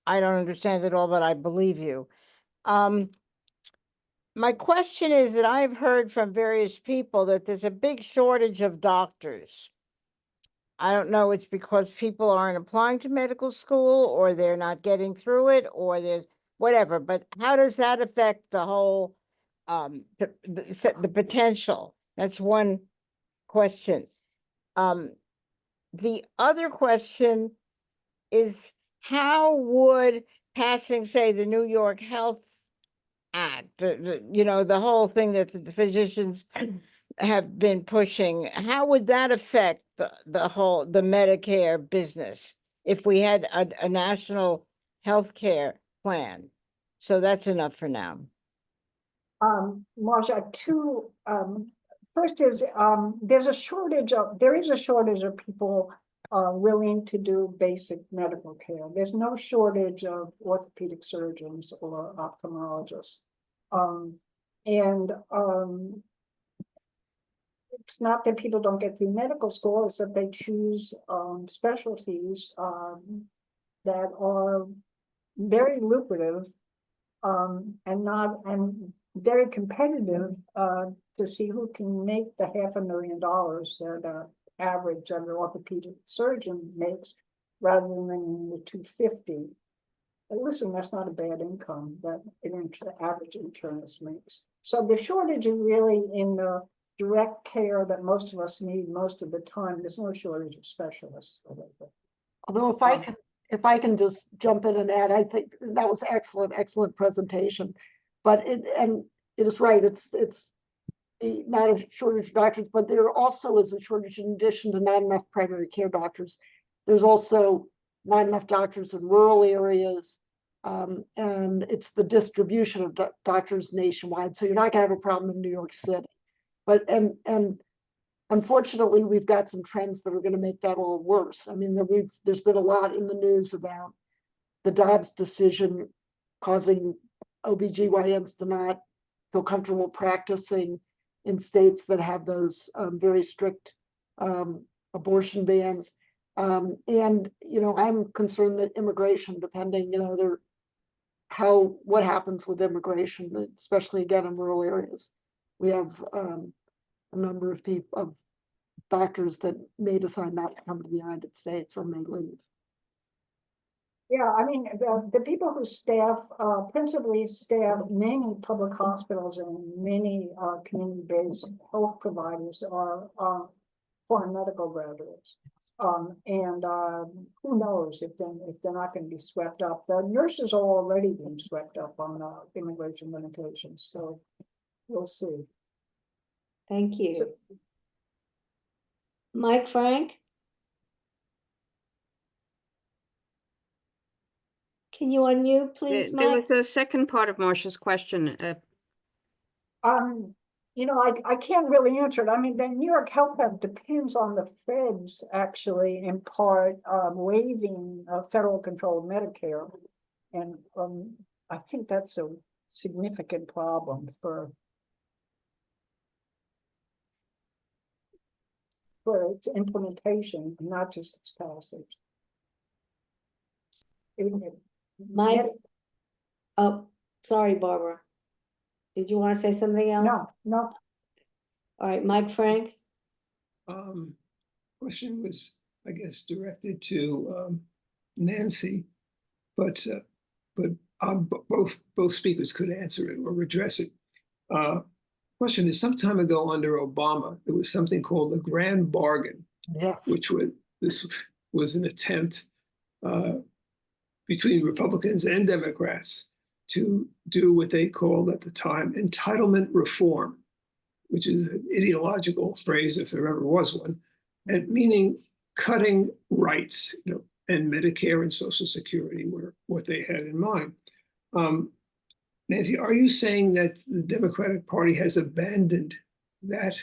Speaker 6: I don't understand it all, but I believe you. My question is that I've heard from various people that there's a big shortage of doctors. I don't know, it's because people aren't applying to medical school, or they're not getting through it, or there's whatever, but how does that affect the whole, the potential? That's one question. The other question is, how would passing, say, the New York Health Act, the whole thing that the physicians have been pushing, how would that affect the whole, the Medicare business if we had a national health care plan? So that's enough for now.
Speaker 4: Marcia, first is, there is a shortage of people willing to do basic medical care. There's no shortage of orthopedic surgeons or ophthalmologists. It's not that people don't get through medical school, it's that they choose specialties that are very lucrative and very competitive to see who can make the $500,000 that the average of an orthopedic surgeon makes, rather than the $250,000. But listen, that's not a bad income that the average internist makes. So the shortage is really in the direct care that most of us need most of the time. There's no shortage of specialists.
Speaker 2: Although if I can just jump in and add, I think that was excellent presentation. But it is right, it's not a shortage of doctors, but there also is a shortage in addition to not enough primary care doctors. There's also not enough doctors in rural areas. And it's the distribution of doctors nationwide. So you're not gonna have a problem in New York City. But, and unfortunately, we've got some trends that are gonna make that all worse. I mean, there's been a lot in the news about the Dobbs decision causing OBGYNs to not feel comfortable practicing in states that have those very strict abortion bans. And, you know, I'm concerned that immigration, depending, you know, what happens with immigration, especially again in rural areas. We have a number of doctors that may decide not to come to the United States or may leave.
Speaker 4: Yeah, I mean, the people who staff, principally staff many public hospitals and many community-based health providers are foreign medical graduates. And who knows if they're not going to be swept up. The nurses are already being swept up on immigration limitations, so we'll see.
Speaker 1: Thank you.
Speaker 4: So-
Speaker 1: Mike Frank? Can you unmute, please,
Speaker 5: There
Speaker 1: Mike?
Speaker 5: was a second part of Marcia's question.
Speaker 4: You know, I can't really answer it. I mean, the New York Health Hub depends on the feds actually in part waiving federal control of Medicare. And I think that's a significant problem for its implementation, not just its passage.
Speaker 1: Mike? Oh, sorry, Barbara. Did you want to say something else?
Speaker 4: No,
Speaker 1: All right, Mike Frank?
Speaker 7: Question was, I guess, directed to Nancy, but both speakers could answer it or address it. Question is, some time ago under Obama, there was something called the Grand Bargain,
Speaker 2: Yes.
Speaker 7: this was an attempt between Republicans and Democrats to do what they called at the time entitlement reform, which is an ideological phrase if there ever was one, and meaning cutting rights, you know, and Medicare and Social Security were what they had in mind. Nancy, are you saying that the Democratic Party has abandoned that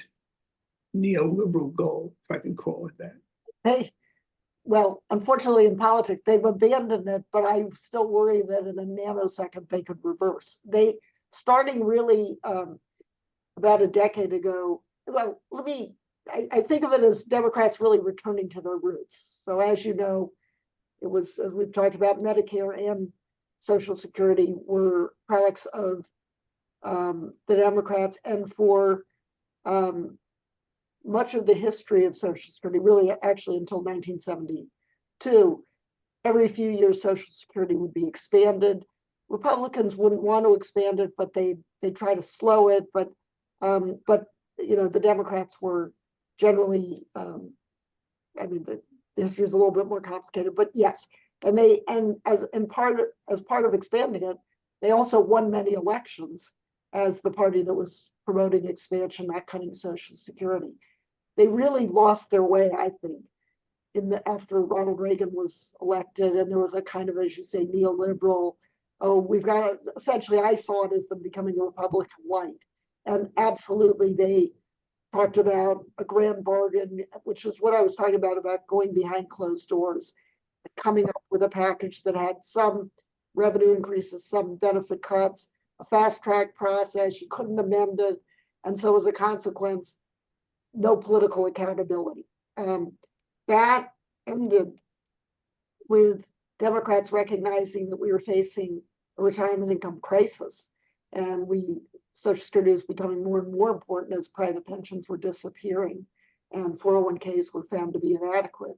Speaker 7: neoliberal goal, if I can call it that?
Speaker 2: Well, unfortunately in politics, they've abandoned it, but I still worry that in a nanosecond they could reverse. Starting really about a decade ago, well, I think of it as Democrats really returning to their roots. So as you know, it was, as we've talked about, Medicare and Social Security were products of the Democrats, and for much of the history of Social Security, really actually until 1972, every few years Social Security would be expanded. Republicans wouldn't want to expand it, but they try to slow it. But you know, the Democrats were generally, I mean, the history is a little bit more complicated, but yes. And as part of expanding it, they also won many elections as the party that was promoting expansion, not cutting Social Security. They really lost their way, I think, after Ronald Reagan was elected, and there was a kind of, as you say, neoliberal. Oh, we've got essentially, I saw it as them becoming a Republican light, and absolutely they talked about a grand bargain, which is what I was talking about going behind closed doors, coming up with a package that had some revenue increases, some benefit cuts, a fast track process. You couldn't amend it, and so as a consequence, no political accountability. That ended with Democrats recognizing that we were facing a retirement income crisis, and Social Security was becoming more and more important as private pensions were disappearing and 401ks were found to be inadequate.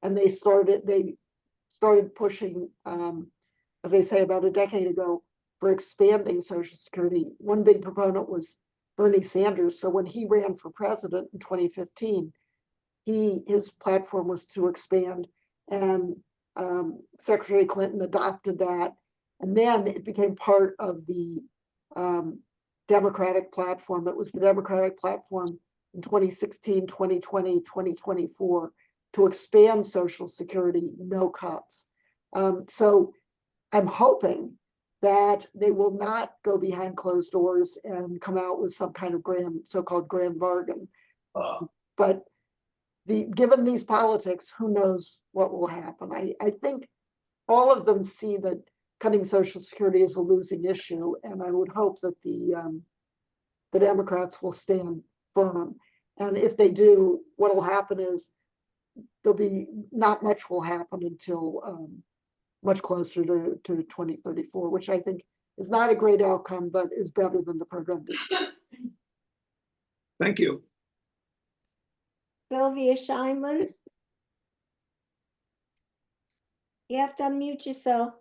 Speaker 2: And they started pushing, as I say, about a decade ago, for expanding Social Security. One big proponent was Bernie Sanders. So when he ran for president in 2015, his platform was to expand, and Secretary Clinton adopted that. And then it became part of the Democratic platform. It was the Democratic platform in 2016, 2020, 2024 to expand Social Security, no cuts. So I'm hoping that they will not go behind closed doors and come out with some kind of so-called grand bargain. But given these politics, who knows what will happen? I think all of them see that cutting Social Security is a losing issue, and I would hope that the Democrats will stand firm. And if they do, what will happen is not much will happen until much closer to 2034, which I think is not a great outcome, but is better than the program did.
Speaker 7: Thank you.
Speaker 1: Sylvia Scheinman? You have to unmute yourself.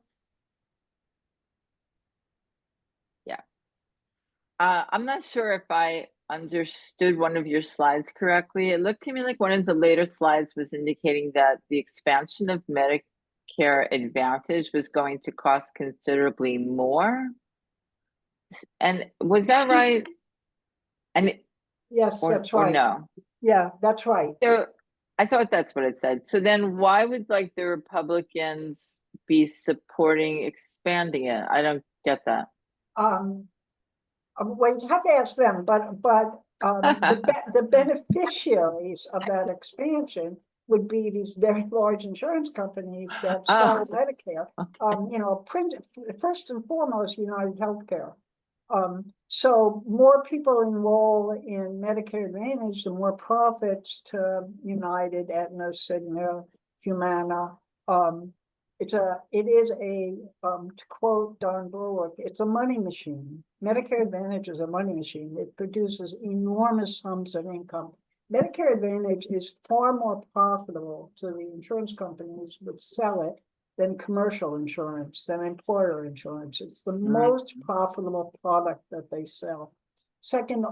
Speaker 8: I'm not sure if I understood one of your slides correctly. It looked to me like one of the later slides was indicating that the expansion of Medicare Advantage was going to cost considerably more. And was that right? And
Speaker 4: Yes,
Speaker 8: or,
Speaker 4: that's
Speaker 8: or
Speaker 4: right.
Speaker 8: no?
Speaker 4: Yeah, that's right.
Speaker 8: So I thought that's what it said. So then why would like the Republicans be supporting expanding it? I don't get that.
Speaker 4: Well, you have to ask them, but the beneficiaries of that expansion would be these very large insurance companies that sell Medicare. First and foremost, United Healthcare. So more people enroll in Medicare Advantage, the more profits to United, Aetna, Cigna, Humana. It is a to quote Don Bullock, it's a money machine. Medicare Advantage is a money machine. It produces enormous sums of income. Medicare Advantage is far more profitable to the insurance companies which sell it than commercial insurance, than employer insurance. It's the most profitable product that they sell. Second,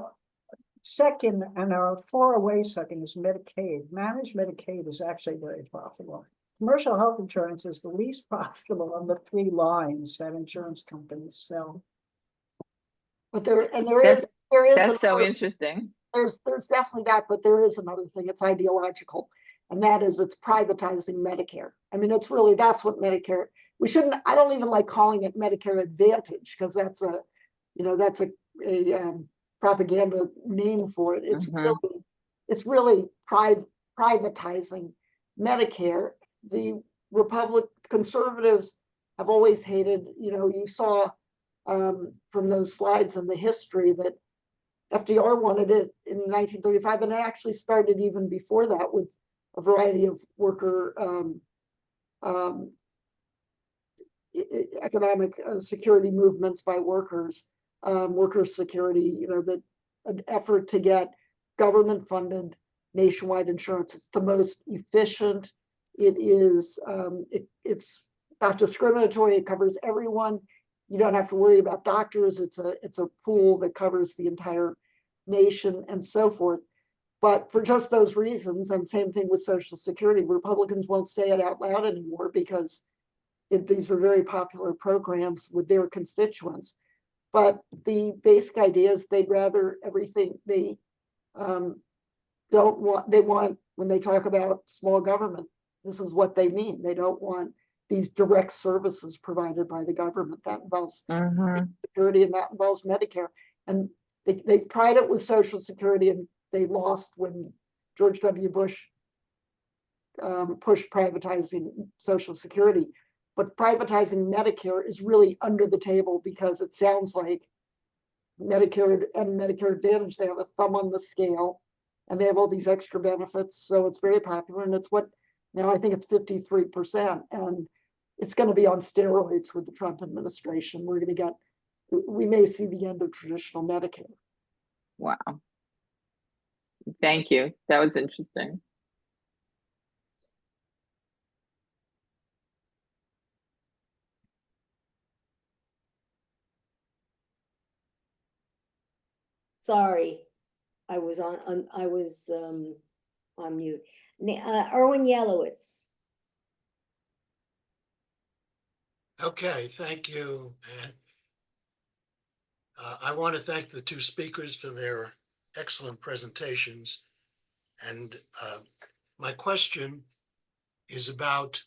Speaker 4: and a far away second is Medicaid. Managed Medicaid is actually very profitable. Commercial health insurance is the least profitable of the three lines that insurance companies sell.
Speaker 2: But there is
Speaker 8: That's so
Speaker 2: another,
Speaker 8: interesting.
Speaker 2: there's definitely that, but there is another thing. It's ideological, and that is it's privatizing Medicare. I mean, it's really, that's what Medicare. I don't even like calling it Medicare Advantage, because that's a propaganda name for it. It's really privatizing Medicare. The conservatives have always hated, you saw from those slides in the history that FDR wanted it in 1935, and it actually started even before that with a variety of worker economic security movements by workers, worker security, an effort to get government funded nationwide insurance. It's the most efficient. It is, it's not discriminatory. It covers everyone. You don't have to worry about doctors. It's a pool that covers the entire nation and so forth. But for just those reasons, and same thing with Social Security, Republicans won't say it out loud anymore because these are very popular programs with their constituents. But the basic idea is they'd rather everything, they want, when they talk about small government, this is what they mean. They don't want these direct services provided by the government. That involves security, and that involves Medicare. And they've tried it with Social Security, and they lost when George W. Bush pushed privatizing Social Security. But privatizing Medicare is really under the table, because it sounds like Medicare and Medicare Advantage, they have a thumb on the scale, and they have all these extra benefits. So it's very popular, and it's what now I think it's 53%, and it's going to be on steroids with the Trump administration. We may see the end of traditional Medicare.
Speaker 8: Wow. Thank you. That was interesting.
Speaker 1: Sorry, I was on mute. Erwin Yellowitz.
Speaker 9: Okay, thank you. And I want to thank the two speakers for their excellent presentations. And My question is about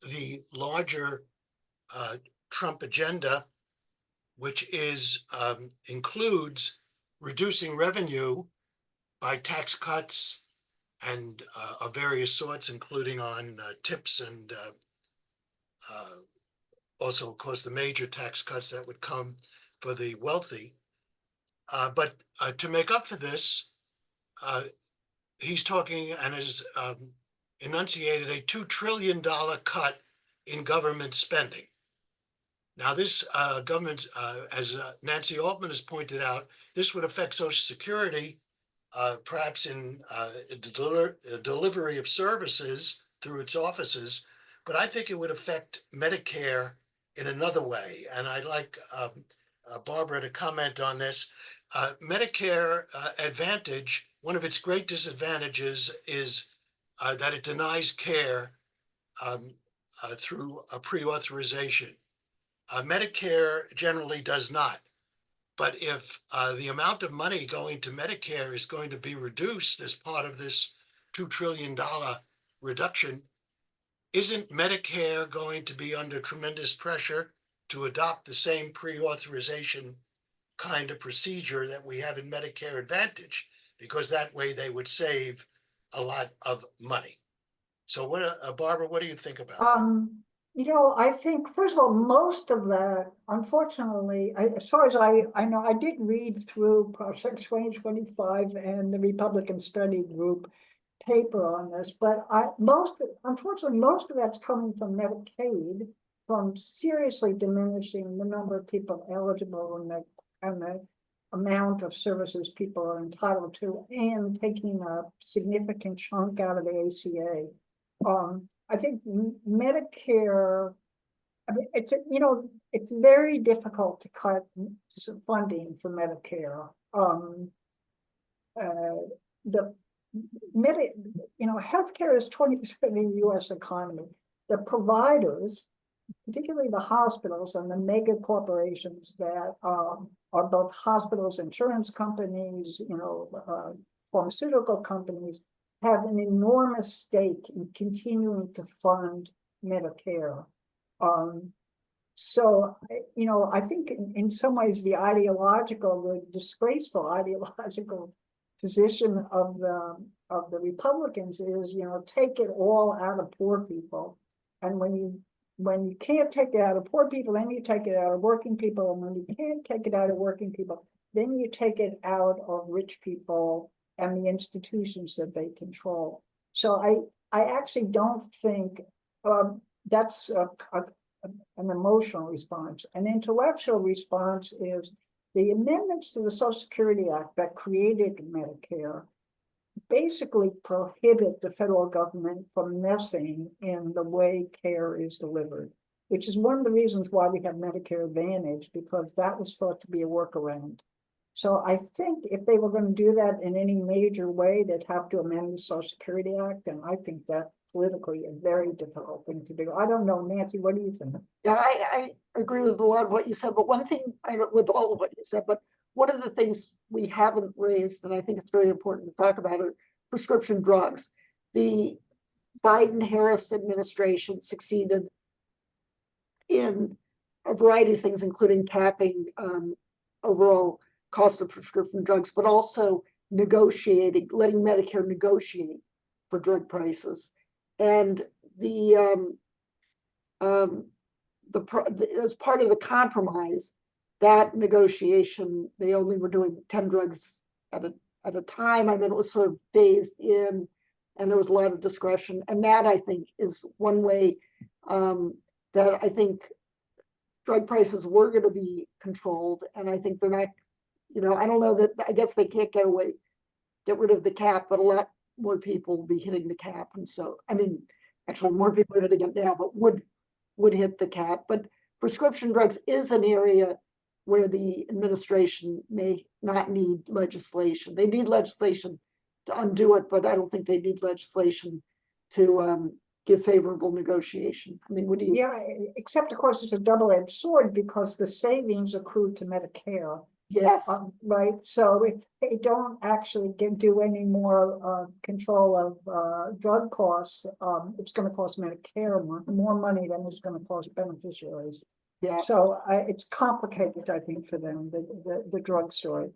Speaker 9: the larger Trump agenda, which includes reducing revenue by tax cuts and of various sorts, including on tips and also, of course, the major tax cuts that would come for the wealthy. But to make up for this, he's talking and has enunciated a $2 trillion cut in government spending. Now, this government, as Nancy Altman has pointed out, this would affect Social Security, perhaps in delivery of services through its offices, but I think it would affect Medicare in another way. And I'd like Barbara to comment on this. Medicare Advantage, one of its great disadvantages is that it denies care through a pre-authorization. Medicare generally does not. But if the amount of money going to Medicare is going to be reduced as part of this $2 trillion reduction, isn't Medicare going to be under tremendous pressure to adopt the same pre-authorization kind of procedure that we have in Medicare Advantage? Because that way they would save a lot of money. So what, Barbara, what do you think about that?
Speaker 4: You know, I think, first of all, most of that, unfortunately, as far as I know, I did read through Project 2025 and the Republican Study Group paper on this, but unfortunately, most of that's coming from Medicaid, from seriously diminishing the number of people eligible and the amount of services people are entitled to, and taking a significant chunk out of the ACA. I think Medicare, I mean, it's very difficult to cut some funding for Medicare. Healthcare is 20% of the US economy. The providers, particularly the hospitals and the mega corporations that are both hospitals, insurance companies, pharmaceutical companies, have an enormous stake in continuing to fund Medicare. So, I think in some ways the disgraceful ideological position of the Republicans is, take it all out of poor people. And when you can't take it out of poor people, then you take it out of working people. And when you can't take it out of working people, then you take it out of rich people and the institutions that they control. So I actually don't think that's an emotional response. An intellectual response is the amendments to the Social Security Act that created Medicare basically prohibit the federal government from messing in the way care is delivered, which is one of the reasons why we have Medicare Advantage, because that was thought to be a workaround. So I think if they were going to do that in any major way, they'd have to amend the Social Security Act. And I think that's politically a very difficult thing to do. I don't know, Nancy, what do you think?
Speaker 2: Yeah, I agree with a lot of what you said, but one thing, with all of what you said, but one of the things we haven't raised, and I think it's very important to talk about, are prescription drugs. The Biden-Harris administration succeeded in a variety of things, including capping overall cost of prescription drugs, but also letting Medicare negotiate for drug prices. And as part of the compromise, that negotiation, they only were doing 10 drugs at a time. I mean, it was sort of phased in, and there was a lot of discretion. And that, I think, is one way that I think drug prices were going to be controlled. And I think they're not, I don't know that, I guess they can't get rid of the cap, but a lot more people will be hitting the cap. And so, I mean, actually more people are hitting it now, but would hit the cap. But prescription drugs is an area where the administration may not need legislation. They need legislation to undo it, but I don't think they need legislation to give favorable negotiation. I mean, what do you?
Speaker 4: Yeah, except of course it's a double-edged sword, because the savings accrue to Medicare
Speaker 2: Yes,
Speaker 4: Right, so if they don't actually do any more control of drug costs, it's gonna cost Medicare more money than it's gonna cost beneficiaries.
Speaker 2: yeah,
Speaker 4: So it's complicated, I think, for them, the drug story.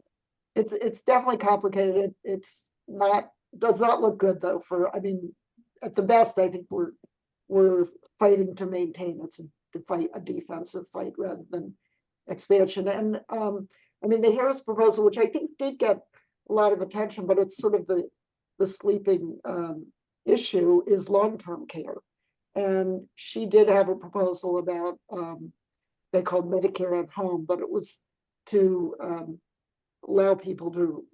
Speaker 2: it's definitely complicated. It's not, does not look good though for, I mean, at the best, I think we're fighting to maintain. It's to fight a defensive fight rather than expansion. And I mean, the Harris proposal, which I think did get a lot of attention, but it's sort of the sleeping issue, is long-term care. And she did have a proposal about they called Medicare at Home, but it was to allow people to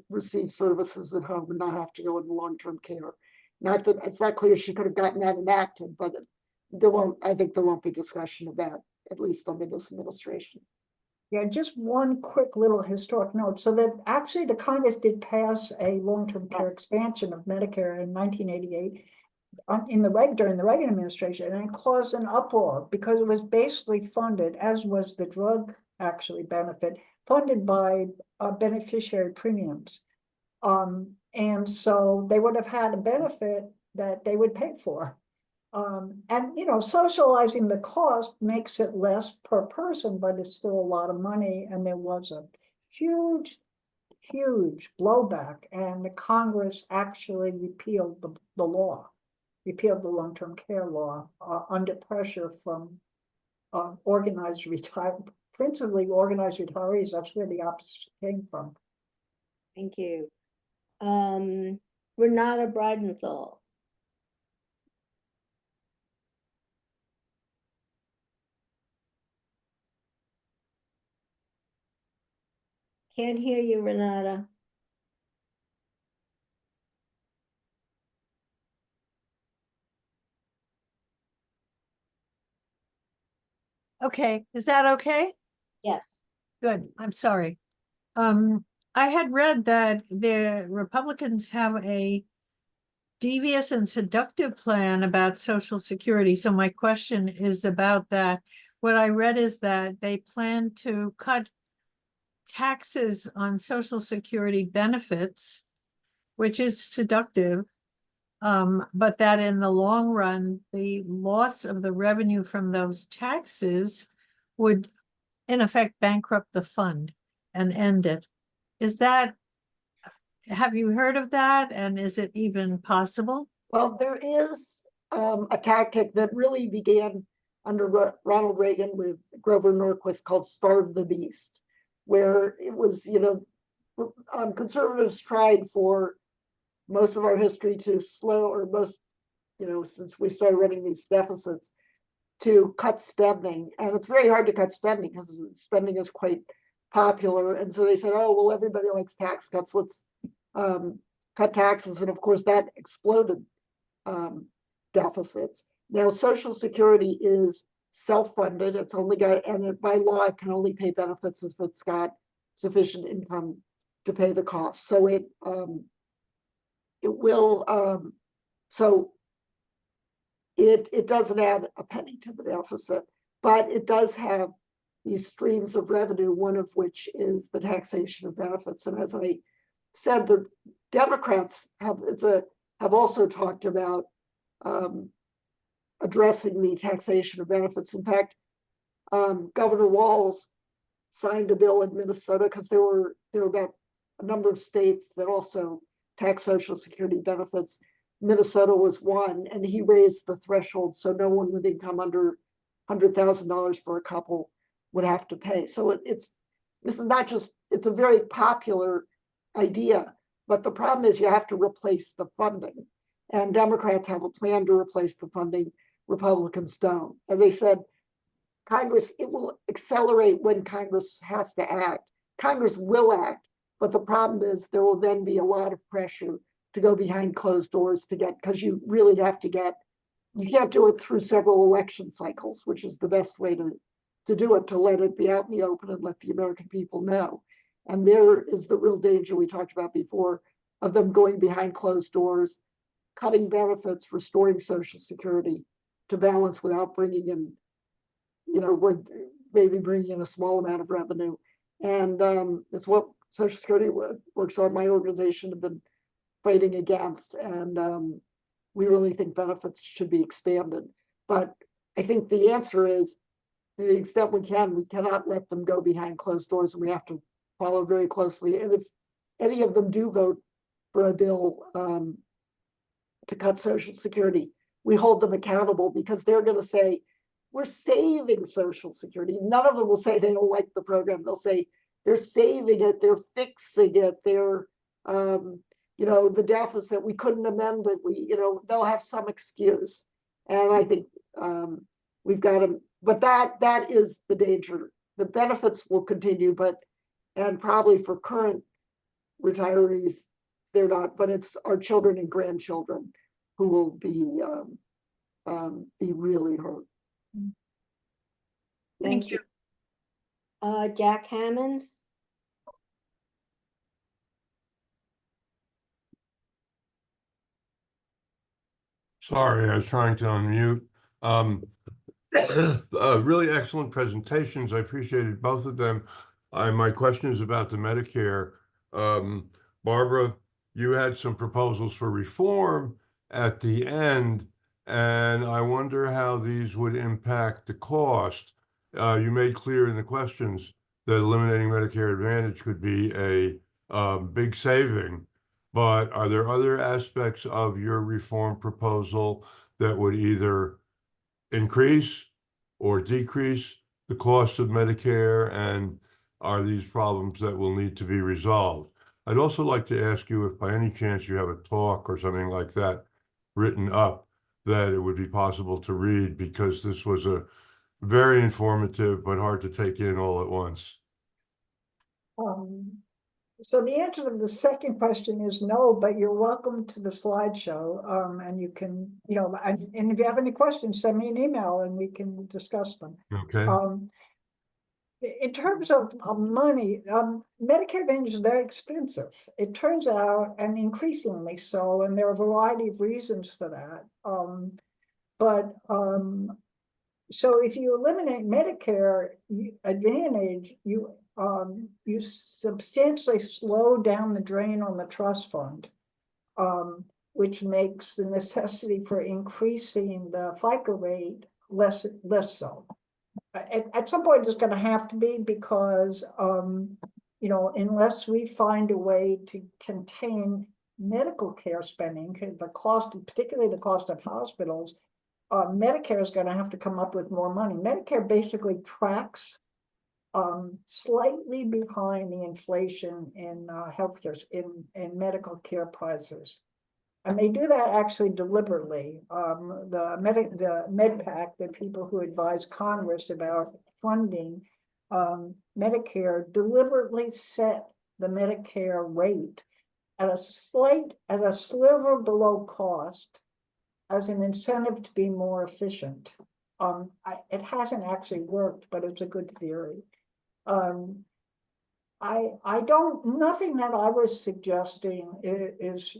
Speaker 2: receive services at home and not have to go into long-term care. Not that it's not clear she could have gotten that enacted, but I think there won't be discussion of that, at least under this administration.
Speaker 4: Yeah, just one quick little historic note. So that actually the Congress did pass a long-term care
Speaker 2: Yes.
Speaker 4: expansion of Medicare in 1988 during the Reagan administration, and it caused an uproar because it was basically funded, as was the drug actually benefit, funded by beneficiary premiums. And so they would have had a benefit that they would pay for. And socializing the cost makes it less per person, but it's still a lot of money. And there was a huge blowback, and the Congress actually repealed the law, repealed the long-term care law under pressure from principally organized retirees. That's where the opposition came from.
Speaker 1: Thank you. Renata Bridenthal. Can't hear you, Renata.
Speaker 10: Okay, is that okay?
Speaker 1: Yes.
Speaker 10: Good, I'm sorry. I had read that the Republicans have a devious and seductive plan about Social Security. So my question is about that. What I read is that they plan to cut taxes on Social Security benefits, which is seductive. But that in the long run, the loss of the revenue from those taxes would in effect bankrupt the fund and end it. Have you heard of that? And is it even possible?
Speaker 2: Well, there is a tactic that really began under Ronald Reagan with Grover Norquist called Starve the Beast, where it was, conservatives tried for most of our history to slow, or most, since we started running these deficits, to cut spending. And it's very hard to cut spending because spending is quite popular. And so they said, oh, well, everybody likes tax cuts. Let's cut taxes. And of course, that exploded deficits. Now, Social Security is self-funded. It's only got, and by law, it can only pay benefits if it's got sufficient income to pay the cost. So it will, so it doesn't add a penny to the deficit, but it does have these streams of revenue, one of which is the taxation of benefits. And as I said, the Democrats have also talked about addressing the taxation of benefits. In fact, Governor Walz signed a bill in Minnesota, because there were about a number of states that also tax Social Security benefits. Minnesota was one, and he raised the threshold so no one with income under $100,000 for a couple would have to pay. So this is not just, it's a very popular idea, but the problem is you have to replace the funding. And Democrats have a plan to replace the funding, Republicans don't. As I said, Congress, it will accelerate when Congress has to act. Congress will act, but the problem is there will then be a lot of pressure to go behind closed doors to get, because you really have to get, you can't do it through several election cycles, which is the best way to do it, to let it be out in the open and let the American people know. And there is the real danger we talked about before of them going behind closed doors, cutting benefits, restoring Social Security to balance without bringing in, with maybe bringing in a small amount of revenue. And it's what Social Security works on, my organization have been fighting against. And we really think benefits should be expanded. But I think the answer is, to the extent we cannot let them go behind closed doors, and we have to follow very closely. And if any of them do vote for a bill to cut Social Security, we hold them accountable, because they're going to say, we're saving Social Security. None of them will say they don't like the program. They'll say they're saving it, they're fixing it, they're, the deficit, we couldn't amend it, they'll have some excuse. And I think we've got to, but that is the danger. The benefits will continue, and probably for current retirees, they're not, but it's our children and grandchildren who will be really hurt.
Speaker 10: Thank you.
Speaker 1: Jack Hammond?
Speaker 11: Sorry, I was trying to unmute. Really excellent presentations. I appreciated both of them. My question is about the Medicare. Barbara, you had some proposals for reform at the end, and I wonder how these would impact the cost. You made clear in the questions that eliminating Medicare Advantage could be a big saving. But are there other aspects of your reform proposal that would either increase or decrease the cost of Medicare, and are these problems that will need to be resolved? I'd also like to ask you if by any chance you have a talk or something like that written up that it would be possible to read, because this was a very informative but hard to take in all at once.
Speaker 4: So the answer to the second question is no, but you're welcome to the slideshow. And you can, and if you have any questions, send me an email and we can discuss them.
Speaker 11: Okay.
Speaker 4: In terms of money, Medicare Advantage is very expensive. It turns out, and increasingly so, and there are a variety of reasons for that. So if you eliminate Medicare Advantage, you substantially slow down the drain on the trust fund, which makes the necessity for increasing the FICA rate less so. At some point, it's going to have to be, because unless we find a way to contain medical care spending, the cost, particularly the cost of hospitals, Medicare is going to have to come up with more money. Medicare basically tracks slightly behind the inflation in healthcare, in medical care prices. And they do that actually deliberately. The MedPAC, the people who advise Congress about funding Medicare, deliberately set the Medicare rate at a sliver below cost as an incentive to be more efficient. It hasn't actually worked, but it's a good theory. Nothing that I was suggesting is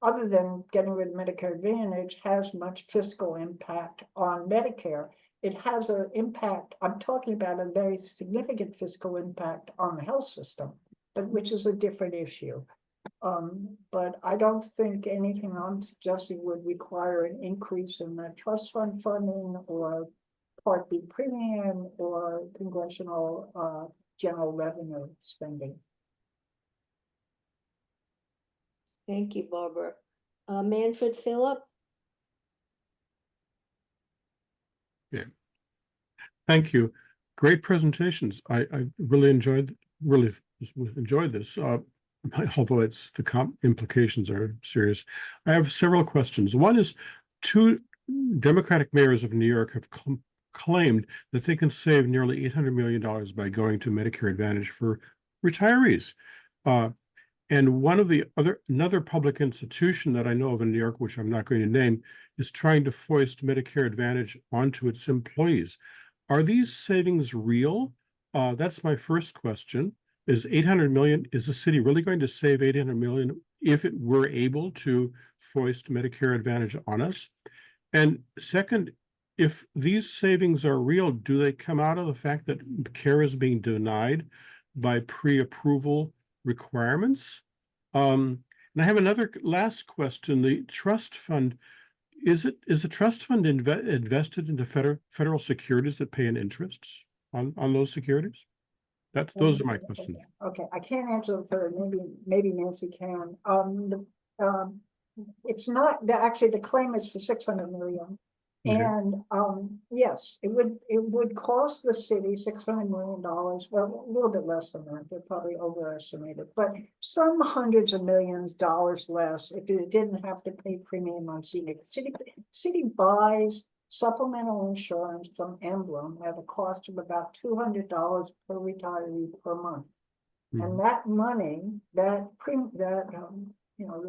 Speaker 4: other than getting rid of Medicare Advantage, has much fiscal impact on Medicare. It has an impact, I'm talking about a very significant fiscal impact on the health system, which is a different issue. But I don't think anything I'm suggesting would require an increase in the trust fund funding or Part B premium or congressional general revenue spending.
Speaker 1: Thank you, Barbara. Manfred Phillip?
Speaker 12: Yeah. Thank you. Great presentations. I really enjoyed this. Although the implications are serious. I have several questions. One is, two Democratic mayors of New York have claimed that they can save nearly $800 million by going to Medicare Advantage for retirees. And another public institution that I know of in New York, which I'm not going to name, is trying to foist Medicare Advantage onto its employees. Are these savings real? That's my first question. Is $800 million, is the city really going to save $800 million if it were able to foist Medicare Advantage on us? And second, if these savings are real, do they come out of the fact that care is being denied by pre-approval requirements? And I have another last question. The trust fund, is the trust fund invested into federal securities that pay an interest on those securities? Those are my questions.
Speaker 4: Okay, I can't answer the third, maybe Nancy can. It's not, actually, the claim is for 600 million.
Speaker 12: Okay.
Speaker 4: And, yes, it would cost the city $600 million, well, a little bit less than that, they're probably overestimated, but some hundreds of millions dollars less if it didn't have to pay premium on scenic. City buys supplemental insurance from Emblem at a cost of about $200 per retiree per month. And that money, there's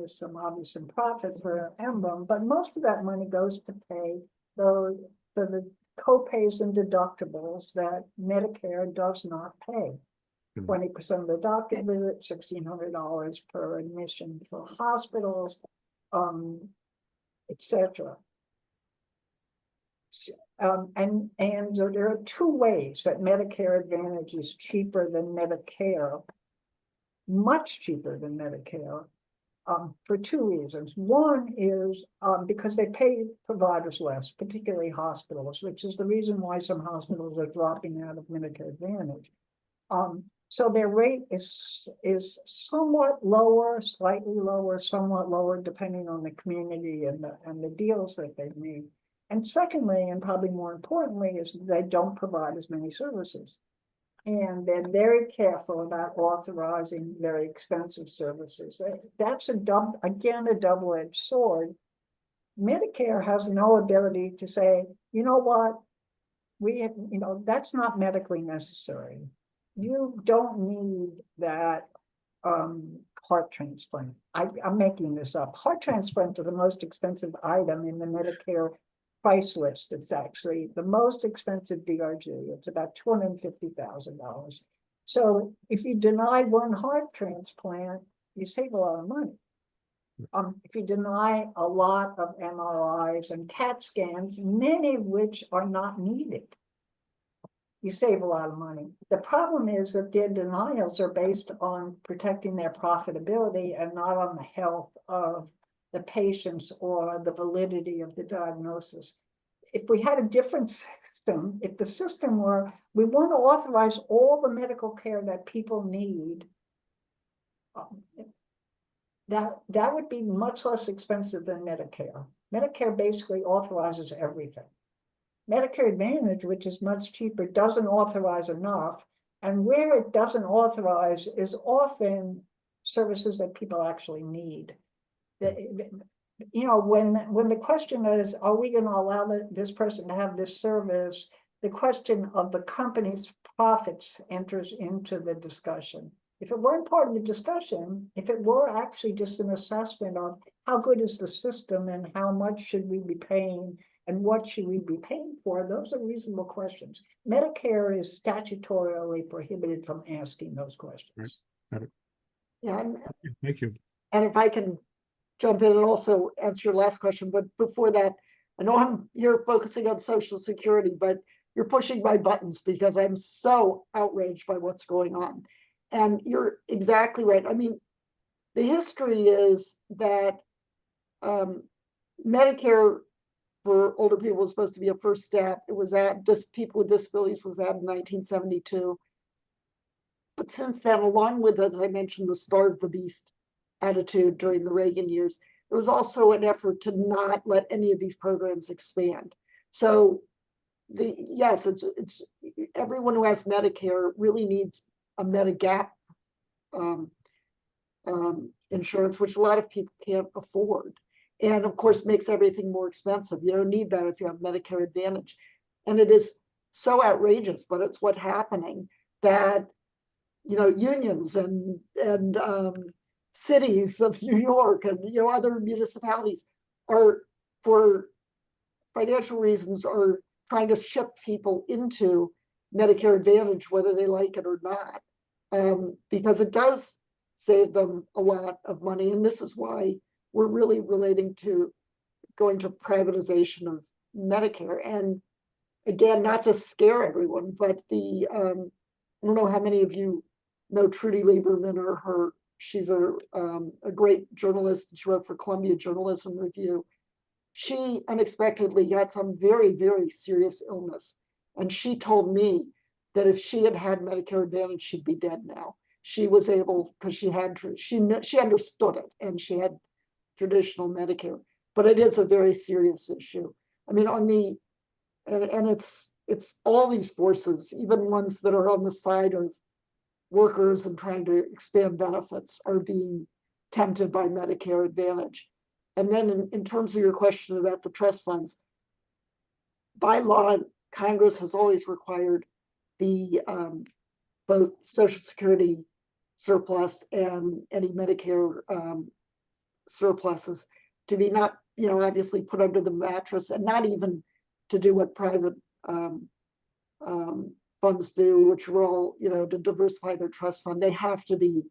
Speaker 4: some obvious profit for Emblem, but most of that money goes to pay for the co-pays and deductibles that Medicare does not pay. 20% of the doctor visit, $1,600 per admission for hospitals, etc. And there are two ways that Medicare Advantage is cheaper than Medicare, much cheaper than Medicare, for two reasons. One is because they pay providers less, particularly hospitals, which is the reason why some hospitals are dropping out of Medicare Advantage. So their rate is somewhat lower, slightly lower, somewhat lower, depending on the community and the deals that they've made. And secondly, and probably more importantly, is that they don't provide as many services. And they're very careful about authorizing very expensive services. That's a double-edged sword. Medicare has no ability to say, you know what, that's not medically necessary. You don't need that heart transplant. I'm making this up. Heart transplant is the most expensive item in the Medicare price list. It's actually the most expensive DRG. It's about $250,000. So if you deny one heart transplant, you save a lot of money. If you deny a lot of MRIs and CAT scans, many of which are not needed, you save a lot of money. The problem is that their denials are based on protecting their profitability and not on the health of the patients or the validity of the diagnosis. If we had a different system, if the system were, we want to authorize all the medical care that people need, that would be much less expensive than Medicare. Medicare basically authorizes everything. Medicare Advantage, which is much cheaper, doesn't authorize enough. And where it doesn't authorize is often services that people actually need. When the question is, are we going to allow this person to have this service? The question of the company's profits enters into the discussion. If it weren't part of the discussion, if it were actually just an assessment of how good is the system and how much should we be paying and what should we be paying for, those are reasonable questions. Medicare is statutorily prohibited from asking those questions.
Speaker 12: Got it.
Speaker 2: Yeah,
Speaker 12: Thank you.
Speaker 2: and if I can jump in and also answer your last question, but before that, I know you're focusing on Social Security, but you're pushing my buttons because I'm so outraged by what's going on. And you're exactly right. I mean, the history is that Medicare for older people was supposed to be a first step. It was just people with disabilities was added in 1972. But since then, along with, as I mentioned, the starve the beast attitude during the Reagan years, it was also an effort to not let any of these programs expand. So yes, it's everyone who has Medicare really needs a Medigap insurance, which a lot of people can't afford. And of course, makes everything more expensive. You don't need that if you have Medicare Advantage. And it is so outrageous, but it's what's happening that, unions and cities of New York and, other municipalities are, for financial reasons, are trying to ship people into Medicare Advantage, whether they like it or not, because it does save them a lot of money. And this is why we're really relating to going to privatization of Medicare. And again, not to scare everyone, but I don't know how many of you know Trudy Lieberman or her. She's a great journalist. She wrote for Columbia Journalism Review. She unexpectedly got some very, very serious illness. And she told me that if she had had Medicare Advantage, she'd be dead now. She was able, because she understood it, and she had traditional Medicare. But it is a very serious issue. I mean, and it's all these forces, even ones that are on the side of workers and trying to expand benefits, are being tempted by Medicare Advantage. And then in terms of your question about the trust funds, by law, Congress has always required the both Social Security surplus and any Medicare surpluses to be not, obviously put under the mattress, and not even to do what private funds do, which are all, to diversify their trust fund. They have to be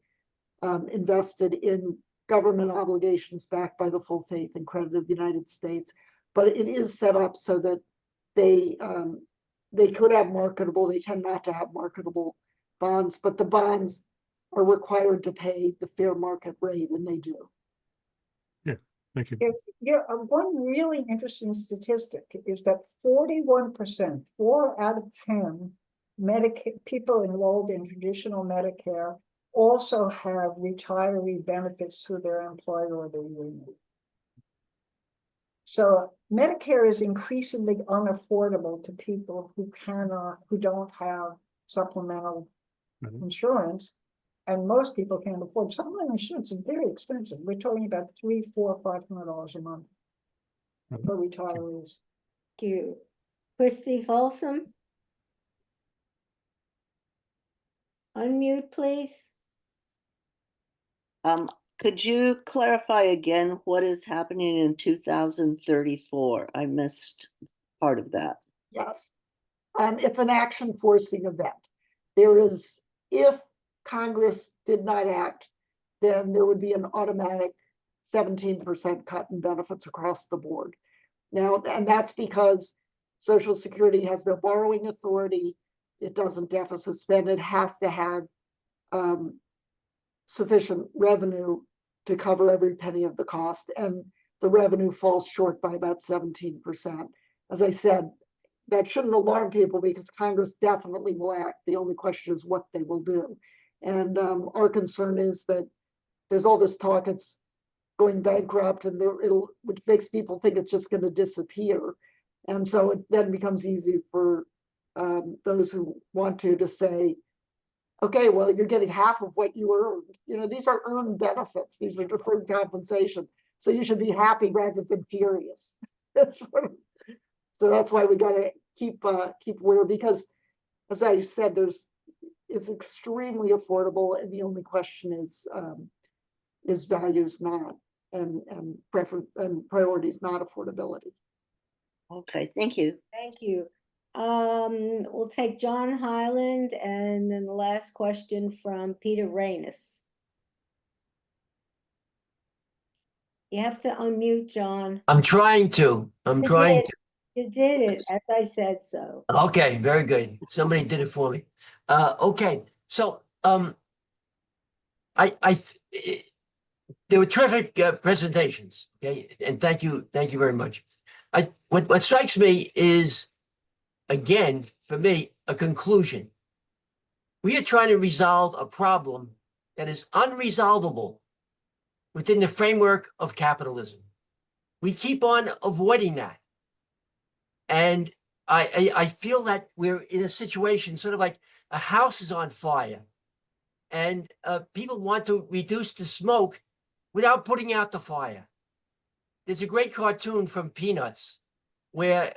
Speaker 2: invested in government obligations backed by the full faith and credit of the United States. But it is set up so that they could have marketable, they tend not to have marketable bonds, but the bonds are required to pay the fair market rate, and they do.
Speaker 12: Yeah, thank you.
Speaker 4: One really interesting statistic is that 41%, 4 out of 10 people enrolled in traditional Medicare also have retiree benefits through their employer or their union. So Medicare is increasingly unaffordable to people who don't have supplemental insurance, and most people can't afford. Supplemental insurance is very expensive. We're talking about $300, $400, $500 a month for retirees.
Speaker 1: Thank you. Christy Folsom? Unmute, please.
Speaker 13: Could you clarify again what is happening in 2034? I missed part of that.
Speaker 2: Yes. It's an action forcing event. There is, if Congress did not act, then there would be an automatic 17% cut in benefits across the board. Now, and that's because Social Security has no borrowing authority. It doesn't deficit spend. It has to have sufficient revenue to cover every penny of the cost, and the revenue falls short by about 17%. As I said, that shouldn't alarm people because Congress definitely will act. The only question is what they will do. And our concern is that there's all this talk it's going bankrupt, and which makes people think it's just going to disappear. And so it then becomes easy for those who want to say, okay, well, you're getting half of what you earned. These are earned benefits. These are deferred compensation. So you should be happy rather than furious. So that's why we got to keep aware, because, as I said, it's extremely affordable, and the only question is values not, and preference and priorities not affordability.
Speaker 13: Okay, thank you.
Speaker 1: Thank you. We'll take John Highland, and then the last question from Peter Reynes. You have to unmute, John.
Speaker 14: I'm trying to.
Speaker 1: You did it, as I said so.
Speaker 14: Okay, very good. Somebody did it for me. Okay, so there were terrific presentations. Okay, and thank you very much. What strikes me is, again, for me, a conclusion. We are trying to resolve a problem that is unresolvable within the framework of capitalism. We keep on avoiding that. And I feel that we're in a situation sort of like a house is on fire, and people want to reduce the smoke without putting out the fire. There's a great cartoon from Peanuts where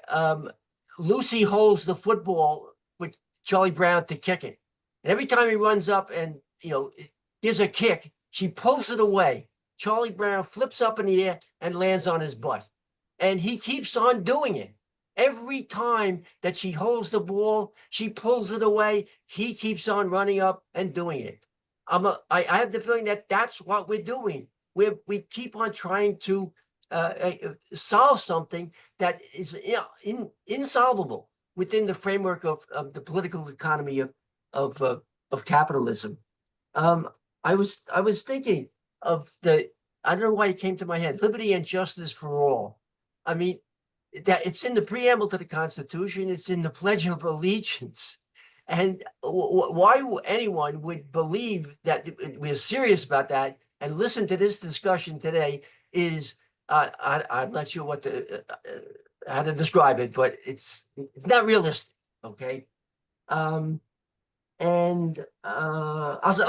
Speaker 14: Lucy holds the football with Charlie Brown to kick it. And every time he runs up and, gives a kick, she pulls it away. Charlie Brown flips up in the air and lands on his butt. And he keeps on doing it. Every time that she holds the ball, she pulls it away. He keeps on running up and doing it. I have the feeling that that's what we're doing. We keep on trying to solve something that is insolvable within the framework of the political economy of capitalism. I was thinking of I don't know why it came to my head, liberty and justice for all. I mean, that it's in the preamble to the Constitution, it's in the Pledge of Allegiance. And why anyone would believe that we're serious about that and listen to this discussion today is, I'm not sure what how to describe it, but it's not realistic, okay? I'll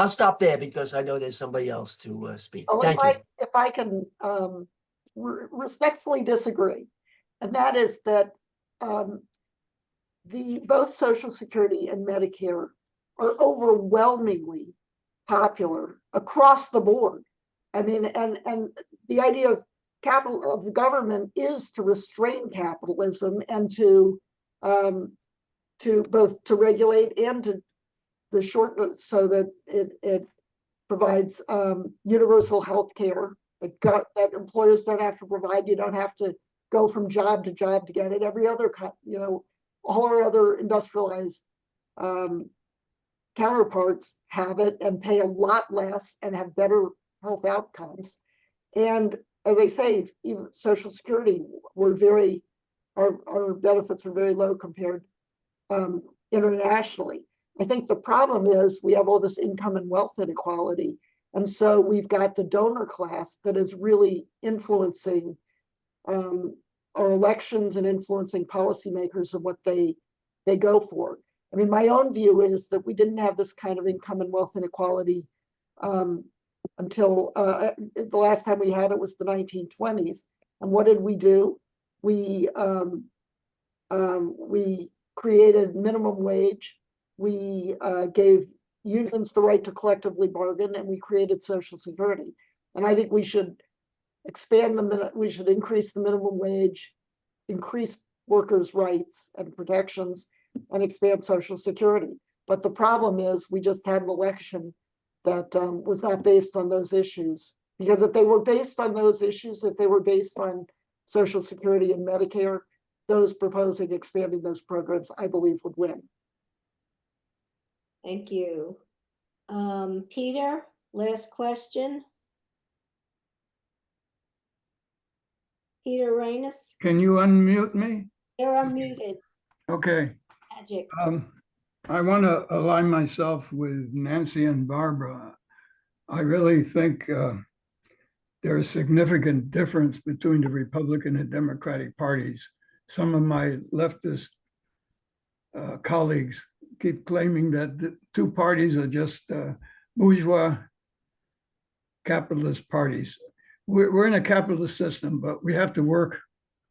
Speaker 14: stop there because I know there's somebody else to speak.
Speaker 2: Well,
Speaker 14: Thank you.
Speaker 2: if I can respectfully disagree, and that is that both Social Security and Medicare are overwhelmingly popular across the board. I mean, and the idea of the government is to restrain capitalism and to both to regulate and to the short, so that it provides universal health care that employers don't have to provide. You don't have to go from job to job to get it. Every other, all our other industrialized counterparts have it and pay a lot less and have better health outcomes. And as I say, even Social Security, our benefits are very low compared internationally. I think the problem is we have all this income and wealth inequality. And so we've got the donor class that is really influencing our elections and influencing policymakers of what they go for. I mean, my own view is that we didn't have this kind of income and wealth inequality until the last time we had it was the 1920s. And what did we do? We created minimum wage. We gave unions the right to collectively bargain, and we created Social Security. And I think we should we should increase the minimum wage, increase workers' rights and protections, and expand Social Security. But the problem is we just had an election that was not based on those issues. Because if they were based on those issues, if they were based on Social Security and Medicare, those proposing expanding those programs, I believe, would win.
Speaker 1: Thank you. Peter, last question. Peter Reynes,
Speaker 15: Can you unmute me?
Speaker 1: you're unmuted.
Speaker 15: Okay.
Speaker 1: Magic.
Speaker 15: I want to align myself with Nancy and Barbara. I really think there's a significant difference between the Republican and Democratic parties. Some of my leftist colleagues keep claiming that the two parties are just bourgeois capitalist parties. We're in a capitalist system, but we have to work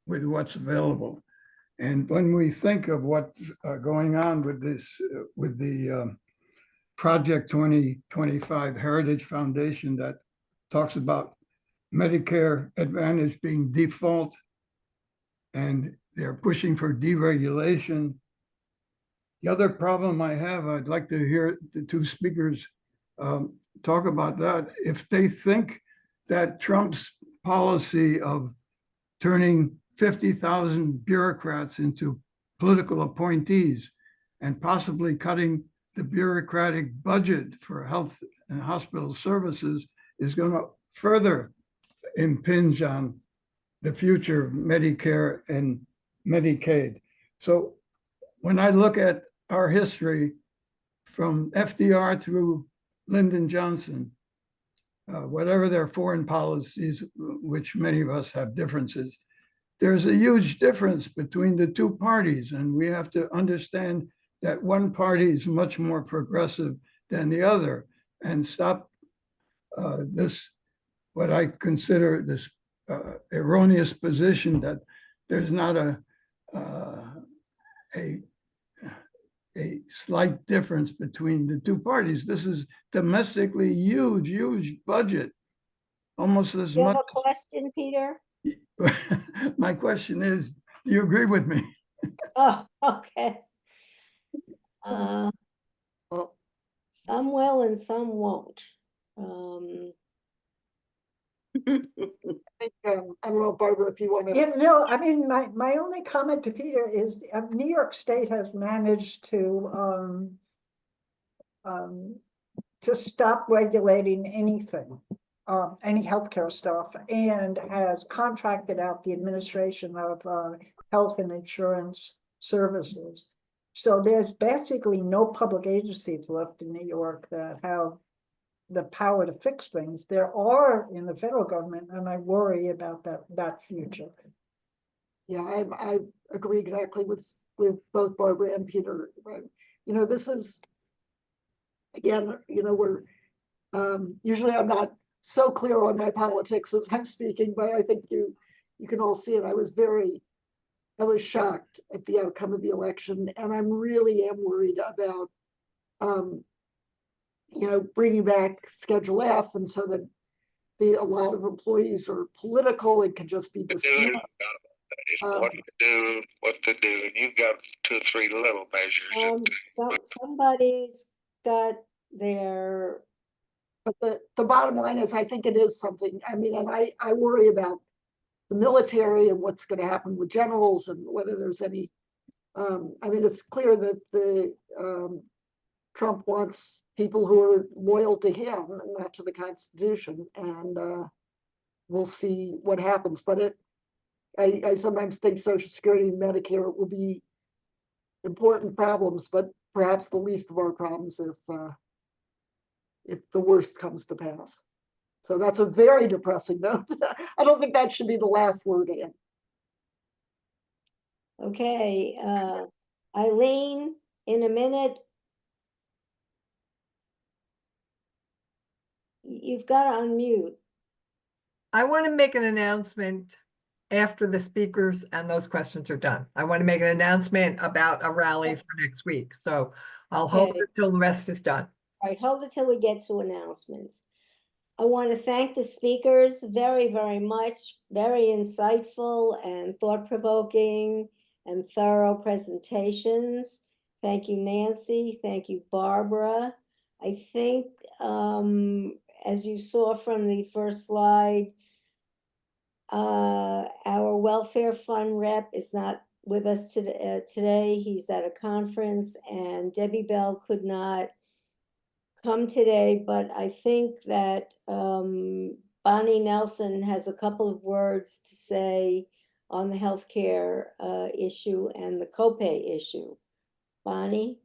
Speaker 15: with what's available. And when we think of what's going on with this, with the Project 2025 Heritage Foundation that talks about Medicare Advantage being default, and they're pushing for deregulation. The other problem I have, I'd like to hear the two speakers talk about that. If they think that Trump's policy of turning 50,000 bureaucrats into political appointees and possibly cutting the bureaucratic budget for health and hospital services is going to further impinge on the future of Medicare and Medicaid. So when I look at our history from FDR through Lyndon Johnson, whatever their foreign policies, which many of us have differences, there's a huge difference between the two parties. And we have to understand that one party is much more progressive than the other, and stop this, what I consider this erroneous position that there's not a slight difference between the two parties. This is domestically huge budget, almost as
Speaker 1: You
Speaker 15: much.
Speaker 1: have a question, Peter?
Speaker 15: My question is, do you agree with me?
Speaker 1: Oh, okay. Some will and some won't.
Speaker 2: I think, I don't know, Barbara, if you want to.
Speaker 4: Yeah, no, I mean, my only comment to Peter is New York State has managed to to stop regulating anything, any healthcare stuff, and has contracted out the administration of health and insurance services. So there's basically no public agencies left in New York that have the power to fix things. There are in the federal government, and I worry about that future.
Speaker 2: Yeah, I agree exactly with both Barbara and Peter. Right? You know, this is, again, you know, we're usually I'm not so clear on my politics as I'm speaking, but I think you can all see it. I was shocked at the outcome of the election, and I'm really am worried about you know, bringing back Schedule F, and so that a lot of employees are political and can just be dismissed.
Speaker 16: What to do. You've got 2 or 3 little measures.
Speaker 1: Somebody's got their.
Speaker 2: But the bottom line is, I think it is something. I mean, and I worry about the military and what's going to happen with generals and whether there's any. I mean, it's clear that Trump wants people who are loyal to him and not to the Constitution, and we'll see what happens. But I sometimes think Social Security and Medicare will be important problems, but perhaps the least of our problems if the worst comes to pass. So that's a very depressing note. I don't think that should be the last word, Ann.
Speaker 1: Okay, Eileen, in a minute. You've got to unmute.
Speaker 17: I want to make an announcement after the speakers and those questions are done. I want to make an announcement about a rally for next week. So I'll hold
Speaker 1: Okay.
Speaker 17: it till the rest is done.
Speaker 1: All right, hold it till we get to announcements. I want to thank the speakers very, very much. Very insightful and thought-provoking and thorough presentations. Thank you, Nancy. Thank you, Barbara. I think, as you saw from the first slide, our welfare fund rep is not with us today. He's at a conference, and Debbie Bell could not come today, but I think that Bonnie Nelson has a couple of words to say on the healthcare issue and the copay issue. Bonnie?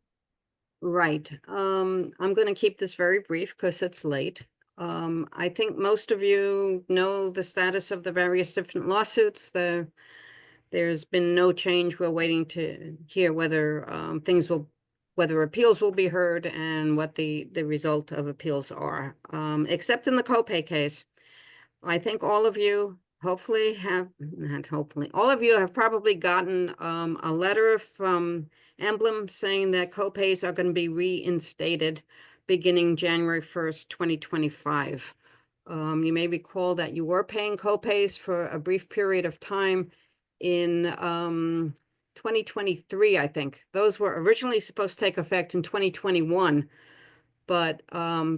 Speaker 5: Right. I'm going to keep this very brief because it's late. I think most of you know the status of the various different lawsuits. There's been no change. We're waiting to hear whether whether appeals will be heard and what the result of appeals are. Except in the copay case, I think all of you all of you have probably gotten a letter from Emblem saying that copays are going to be reinstated beginning January 1st, 2025. You may recall that you were paying copays for a brief period of time in 2023, I think. Those were originally supposed to take effect in 2021, but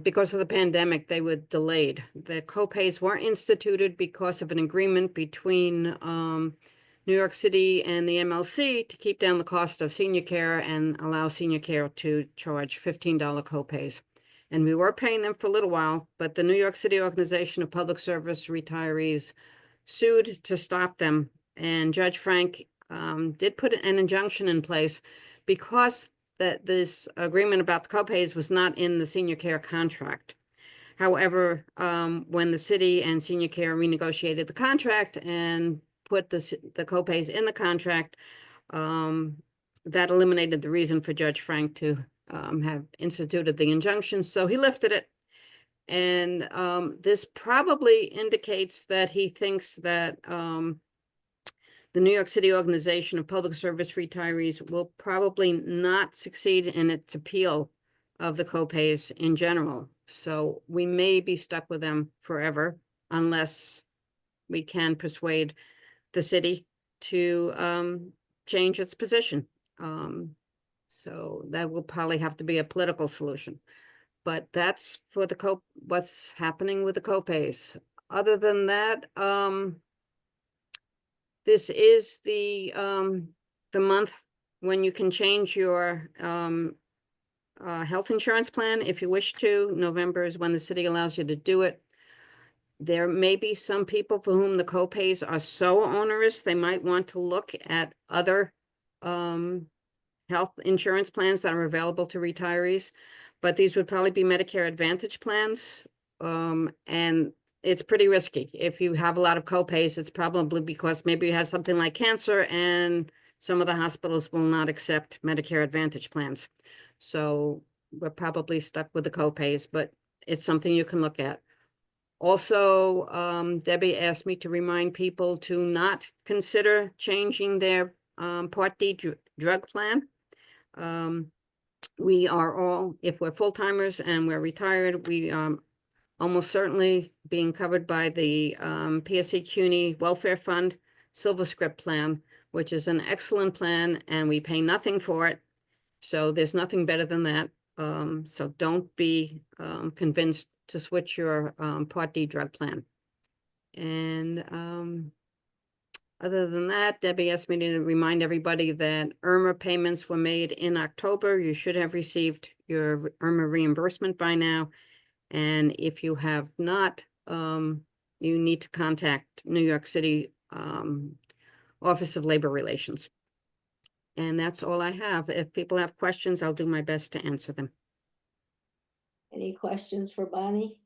Speaker 5: because of the pandemic, they were delayed. The copays were instituted because of an agreement between New York City and the MLC to keep down the cost of senior care and allow senior care to charge $15 copays. And we were paying them for a little while, but the New York City Organization of Public Service Retirees sued to stop them. And Judge Frank did put an injunction in place because that this agreement about the copays was not in the senior care contract. However, when the city and senior care renegotiated the contract and put the copays in the contract, that eliminated the reason for Judge Frank to have instituted the injunction. So he lifted it. And this probably indicates that he thinks that the New York City Organization of Public Service Retirees will probably not succeed in its appeal of the copays in general. So we may be stuck with them forever unless we can persuade the city to change its position. So that will probably have to be a political solution. But that's for the what's happening with the copays. Other than that, this is the month when you can change your health insurance plan if you wish to. November is when the city allows you to do it. There may be some people for whom the copays are so onerous, they might want to look at other health insurance plans that are available to retirees. But these would probably be Medicare Advantage plans. And it's pretty risky. If you have a lot of copays, it's probably because maybe you have something like cancer and some of the hospitals will not accept Medicare Advantage plans. So we're probably stuck with the copays, but it's something you can look at. Also, Debbie asked me to remind people to not consider changing their Part D drug plan. We are all, if we're full-timers and we're retired, we almost certainly being covered by the PSC CUNY Welfare Fund Silver Script plan, which is an excellent plan, and we pay nothing for it. So there's nothing better than that. So don't be convinced to switch your Part D drug plan. And other than that, Debbie asked me to remind everybody that IRMA payments were made in October. You should have received your IRMA reimbursement by now. And if you have not, you need to contact New York City Office of Labor Relations. And that's all I have. If people have questions, I'll do my best to answer them.
Speaker 1: Any questions for Bonnie?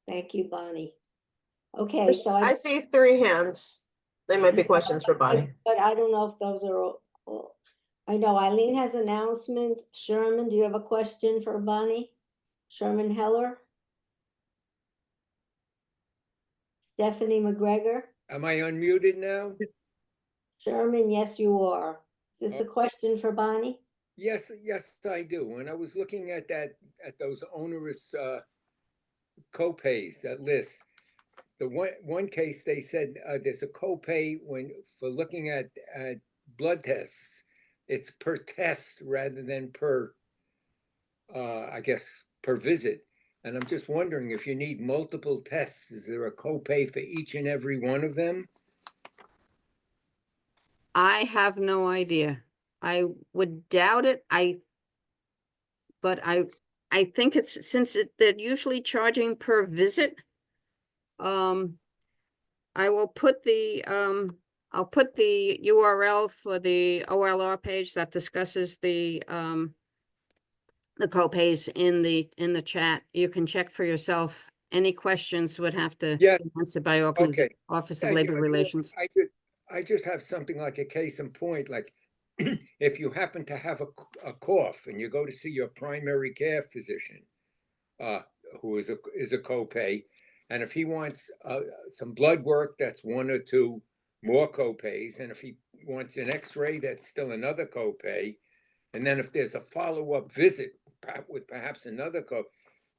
Speaker 1: Thank you, Bonnie. Okay, so
Speaker 3: I see 3 hands. They might be questions for Bonnie.
Speaker 1: But I don't know if those are all. I know Eileen has announcements. Sherman, do you have a question for Bonnie? Sherman Heller? Stephanie McGregor?
Speaker 18: Am I unmuted now?
Speaker 1: Sherman, yes, you are. Is this a question for Bonnie?
Speaker 18: Yes, yes, I do. When I was looking at those onerous copays, that list, the one case they said there's a copay for looking at blood tests. It's per test rather than per, I guess, per visit. And I'm just wondering if you need multiple tests, is there a copay for each and every one of them?
Speaker 5: I have no idea. I would doubt it. But I think it's, since they're usually charging per visit. I will put the I'll put the URL for the OLR page that discusses the copays in the chat. You can check for yourself. Any questions would have to be answered by
Speaker 18: Okay.
Speaker 5: Office of Labor Relations.
Speaker 18: I just have something like a case in point, like if you happen to have a cough and you go to see your primary care physician, who is a copay, and if he wants some blood work, that's 1 or 2 more copays, and if he wants an X-ray, that's still another copay, and then if there's a follow-up visit with perhaps another copay,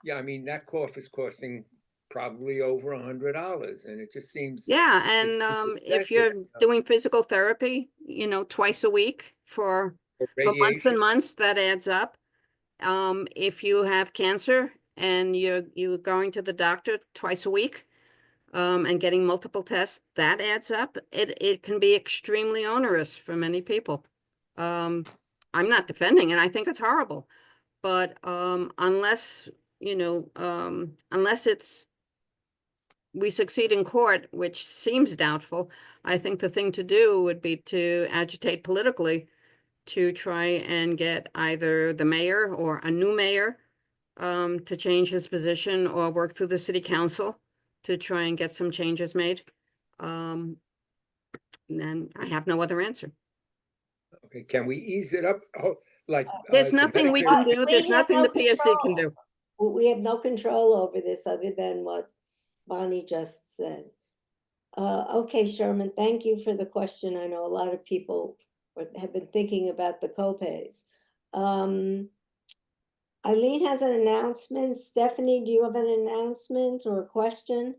Speaker 18: yeah, I mean that cough is costing probably over $100, and it just seems
Speaker 5: and if you're doing physical therapy, twice a week for months and months, that adds up. If you have cancer and you're going to the doctor twice a week, and getting multiple tests, that adds up. It can be extremely onerous for many people. I'm not defending it. I think it's horrible, but unless we succeed in court, which seems doubtful, I think the thing to do would be to agitate politically to try and get either the mayor or a new mayor to change his position, or work through the city council to try and get some changes made. And then I have no other answer.
Speaker 18: Okay, can we ease it up? Oh, like
Speaker 5: there's nothing we can do. There's nothing the PSC can do.
Speaker 1: We have no control over this other than what Bonnie just said. Okay, Sherman, thank you for the question. I know a lot of people have been thinking about the copays. Eileen has an announcement. Stephanie, do you have an announcement or a question?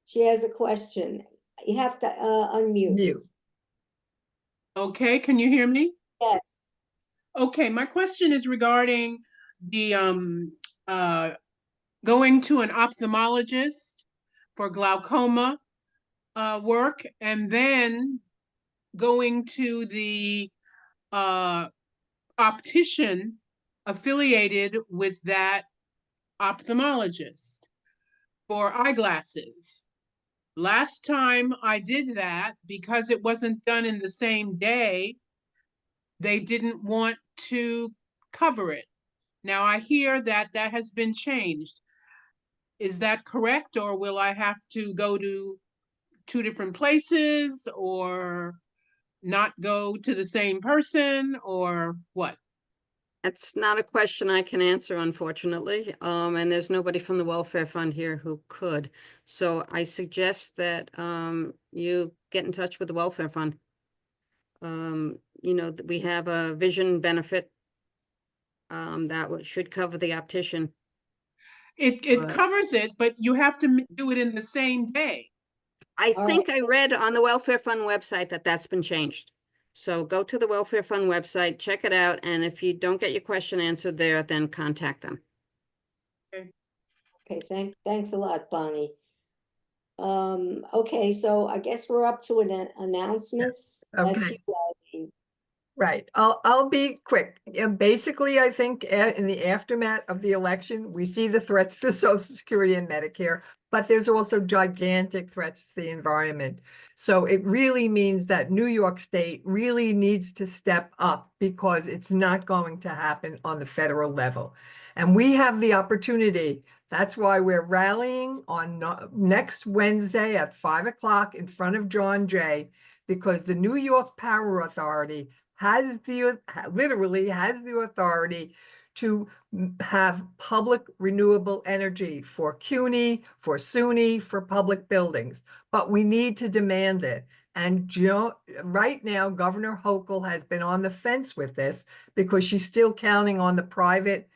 Speaker 1: She has a question. You have to unmute.
Speaker 19: Okay, can you hear me?
Speaker 1: Yes.
Speaker 19: Okay, my question is regarding the going to an ophthalmologist for glaucoma work, and then going to the optician affiliated with that ophthalmologist for eyeglasses. Last time I did that, because it wasn't done in the same day, they didn't want to cover it. Now I hear that that has been changed. Is that correct, or will I have to go to 2 different places, or not go to the same person, or what?
Speaker 5: That's not a question I can answer, unfortunately. And there's nobody from the Welfare Fund here who could. So I suggest that you get in touch with the Welfare Fund. You know, we have a vision benefit that should cover the optician.
Speaker 19: It
Speaker 5: But-
Speaker 19: covers it, but you have to do it in the same day.
Speaker 5: I
Speaker 1: All
Speaker 5: think I read on the Welfare Fund website that that's been changed. So go to the Welfare Fund website, check it out, and if you don't get your question answered there, then contact them.
Speaker 1: Okay, thanks a lot, Bonnie. Okay, so I guess we're up to announcements. That's
Speaker 17: Okay.
Speaker 1: you, Eileen.
Speaker 17: Right, I'll be quick. Basically, I think in the aftermath of the election, we see the threats to Social Security and Medicare, but there's also gigantic threats to the environment. So it really means that New York State really needs to step up, because it's not going to happen on the federal level. And we have the opportunity. That's why we're rallying on next Wednesday at 5 o'clock in front of John Jay, because the New York Power Authority literally has the authority to have public renewable energy for CUNY, for SUNY, for public buildings. But we need to demand it. And right now, Governor Hochul has been on the fence with this, because she's still counting on the private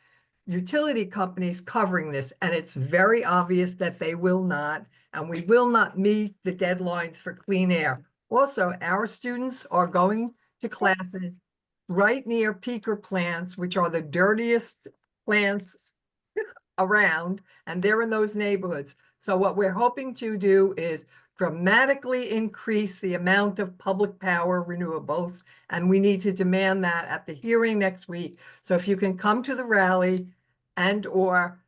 Speaker 17: utility companies covering this. And it's very obvious that they will not, and we will not meet the deadlines for clean air. Also, our students are going to classes right near peaker plants, which are the dirtiest plants around, and they're in those neighborhoods. So what we're hoping to do is dramatically increase the amount of public power renewables, and we need to demand that at the hearing next week. So if you can come to the rally and or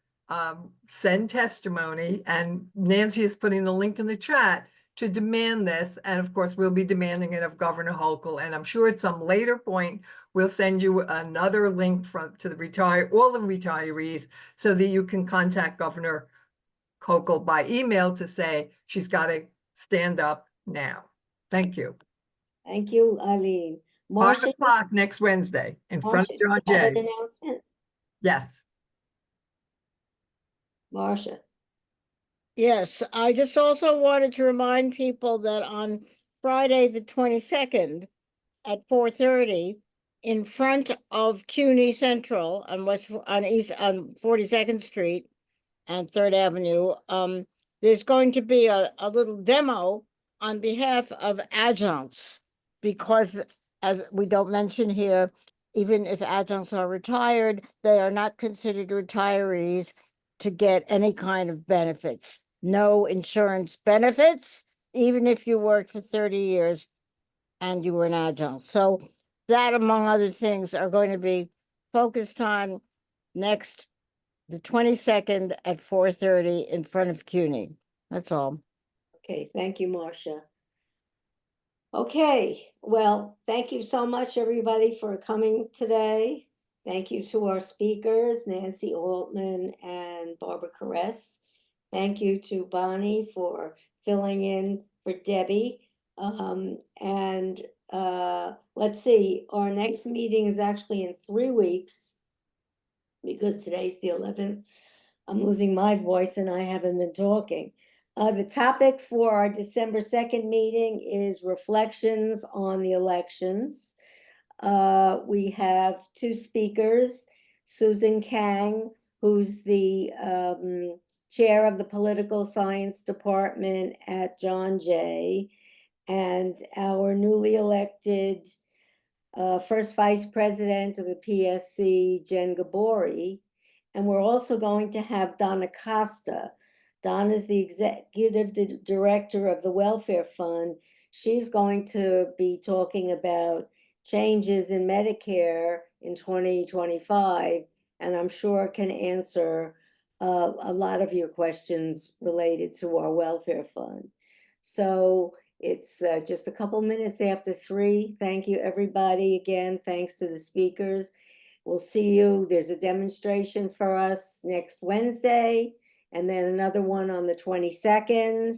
Speaker 17: send testimony, and Nancy is putting the link in the chat to demand this. And of course, we'll be demanding it of Governor Hochul. And I'm sure at some later point, we'll send you another link to the all the retirees, so that you can contact Governor Hochul by email to say she's got to stand up now. Thank you.
Speaker 1: Thank you, Eileen.
Speaker 17: 5 o'clock next Wednesday in front of John
Speaker 1: you have
Speaker 17: Jay.
Speaker 1: an announcement?
Speaker 17: Yes.
Speaker 1: Marcia.
Speaker 6: Yes, I just also wanted to remind people that on Friday, the 22nd at 4:30, in front of CUNY Central on on 42nd Street and 3rd Avenue, there's going to be a little demo on behalf of adjuncts, because as we don't mention here, even if adjuncts are retired, they are not considered retirees to get any kind of benefits. No insurance benefits, even if you worked for 30 years and you were an adjunct. So that, among other things, are going to be focused on next, the 22nd at 4:30 in front of CUNY. That's all.
Speaker 1: Okay, thank you, Marcia. Okay, well, thank you so much, everybody, for coming today. Thank you to our speakers, Nancy Altman and Barbara Caress. Thank you to Bonnie for filling in for Debbie. Let's see, our next meeting is actually in 3 weeks, because today's the 11th. I'm losing my voice and I haven't been talking. The topic for our December 2nd meeting is reflections on the elections. We have 2 speakers, Susan Kang, who's the chair of the political science department at John Jay, and our newly elected first vice president of the PSC, Jen Gabori. And we're also going to have Donna Costa. Donna is the executive director of the Welfare Fund. She's going to be talking about changes in Medicare in 2025, and I'm sure can answer a lot of your questions related to our welfare fund. So it's just a couple minutes after 3. Thank you, everybody. Again, thanks to the speakers. We'll see you. There's a demonstration for us next Wednesday, and then another one on the 22nd.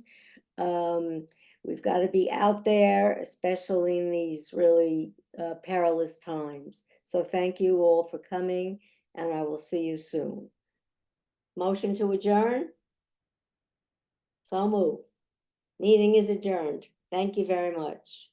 Speaker 1: We've got to be out there, especially in these really perilous times. So thank you all for coming, and I will see you soon. Motion to adjourn? So moved. Meeting is adjourned. Thank you very much.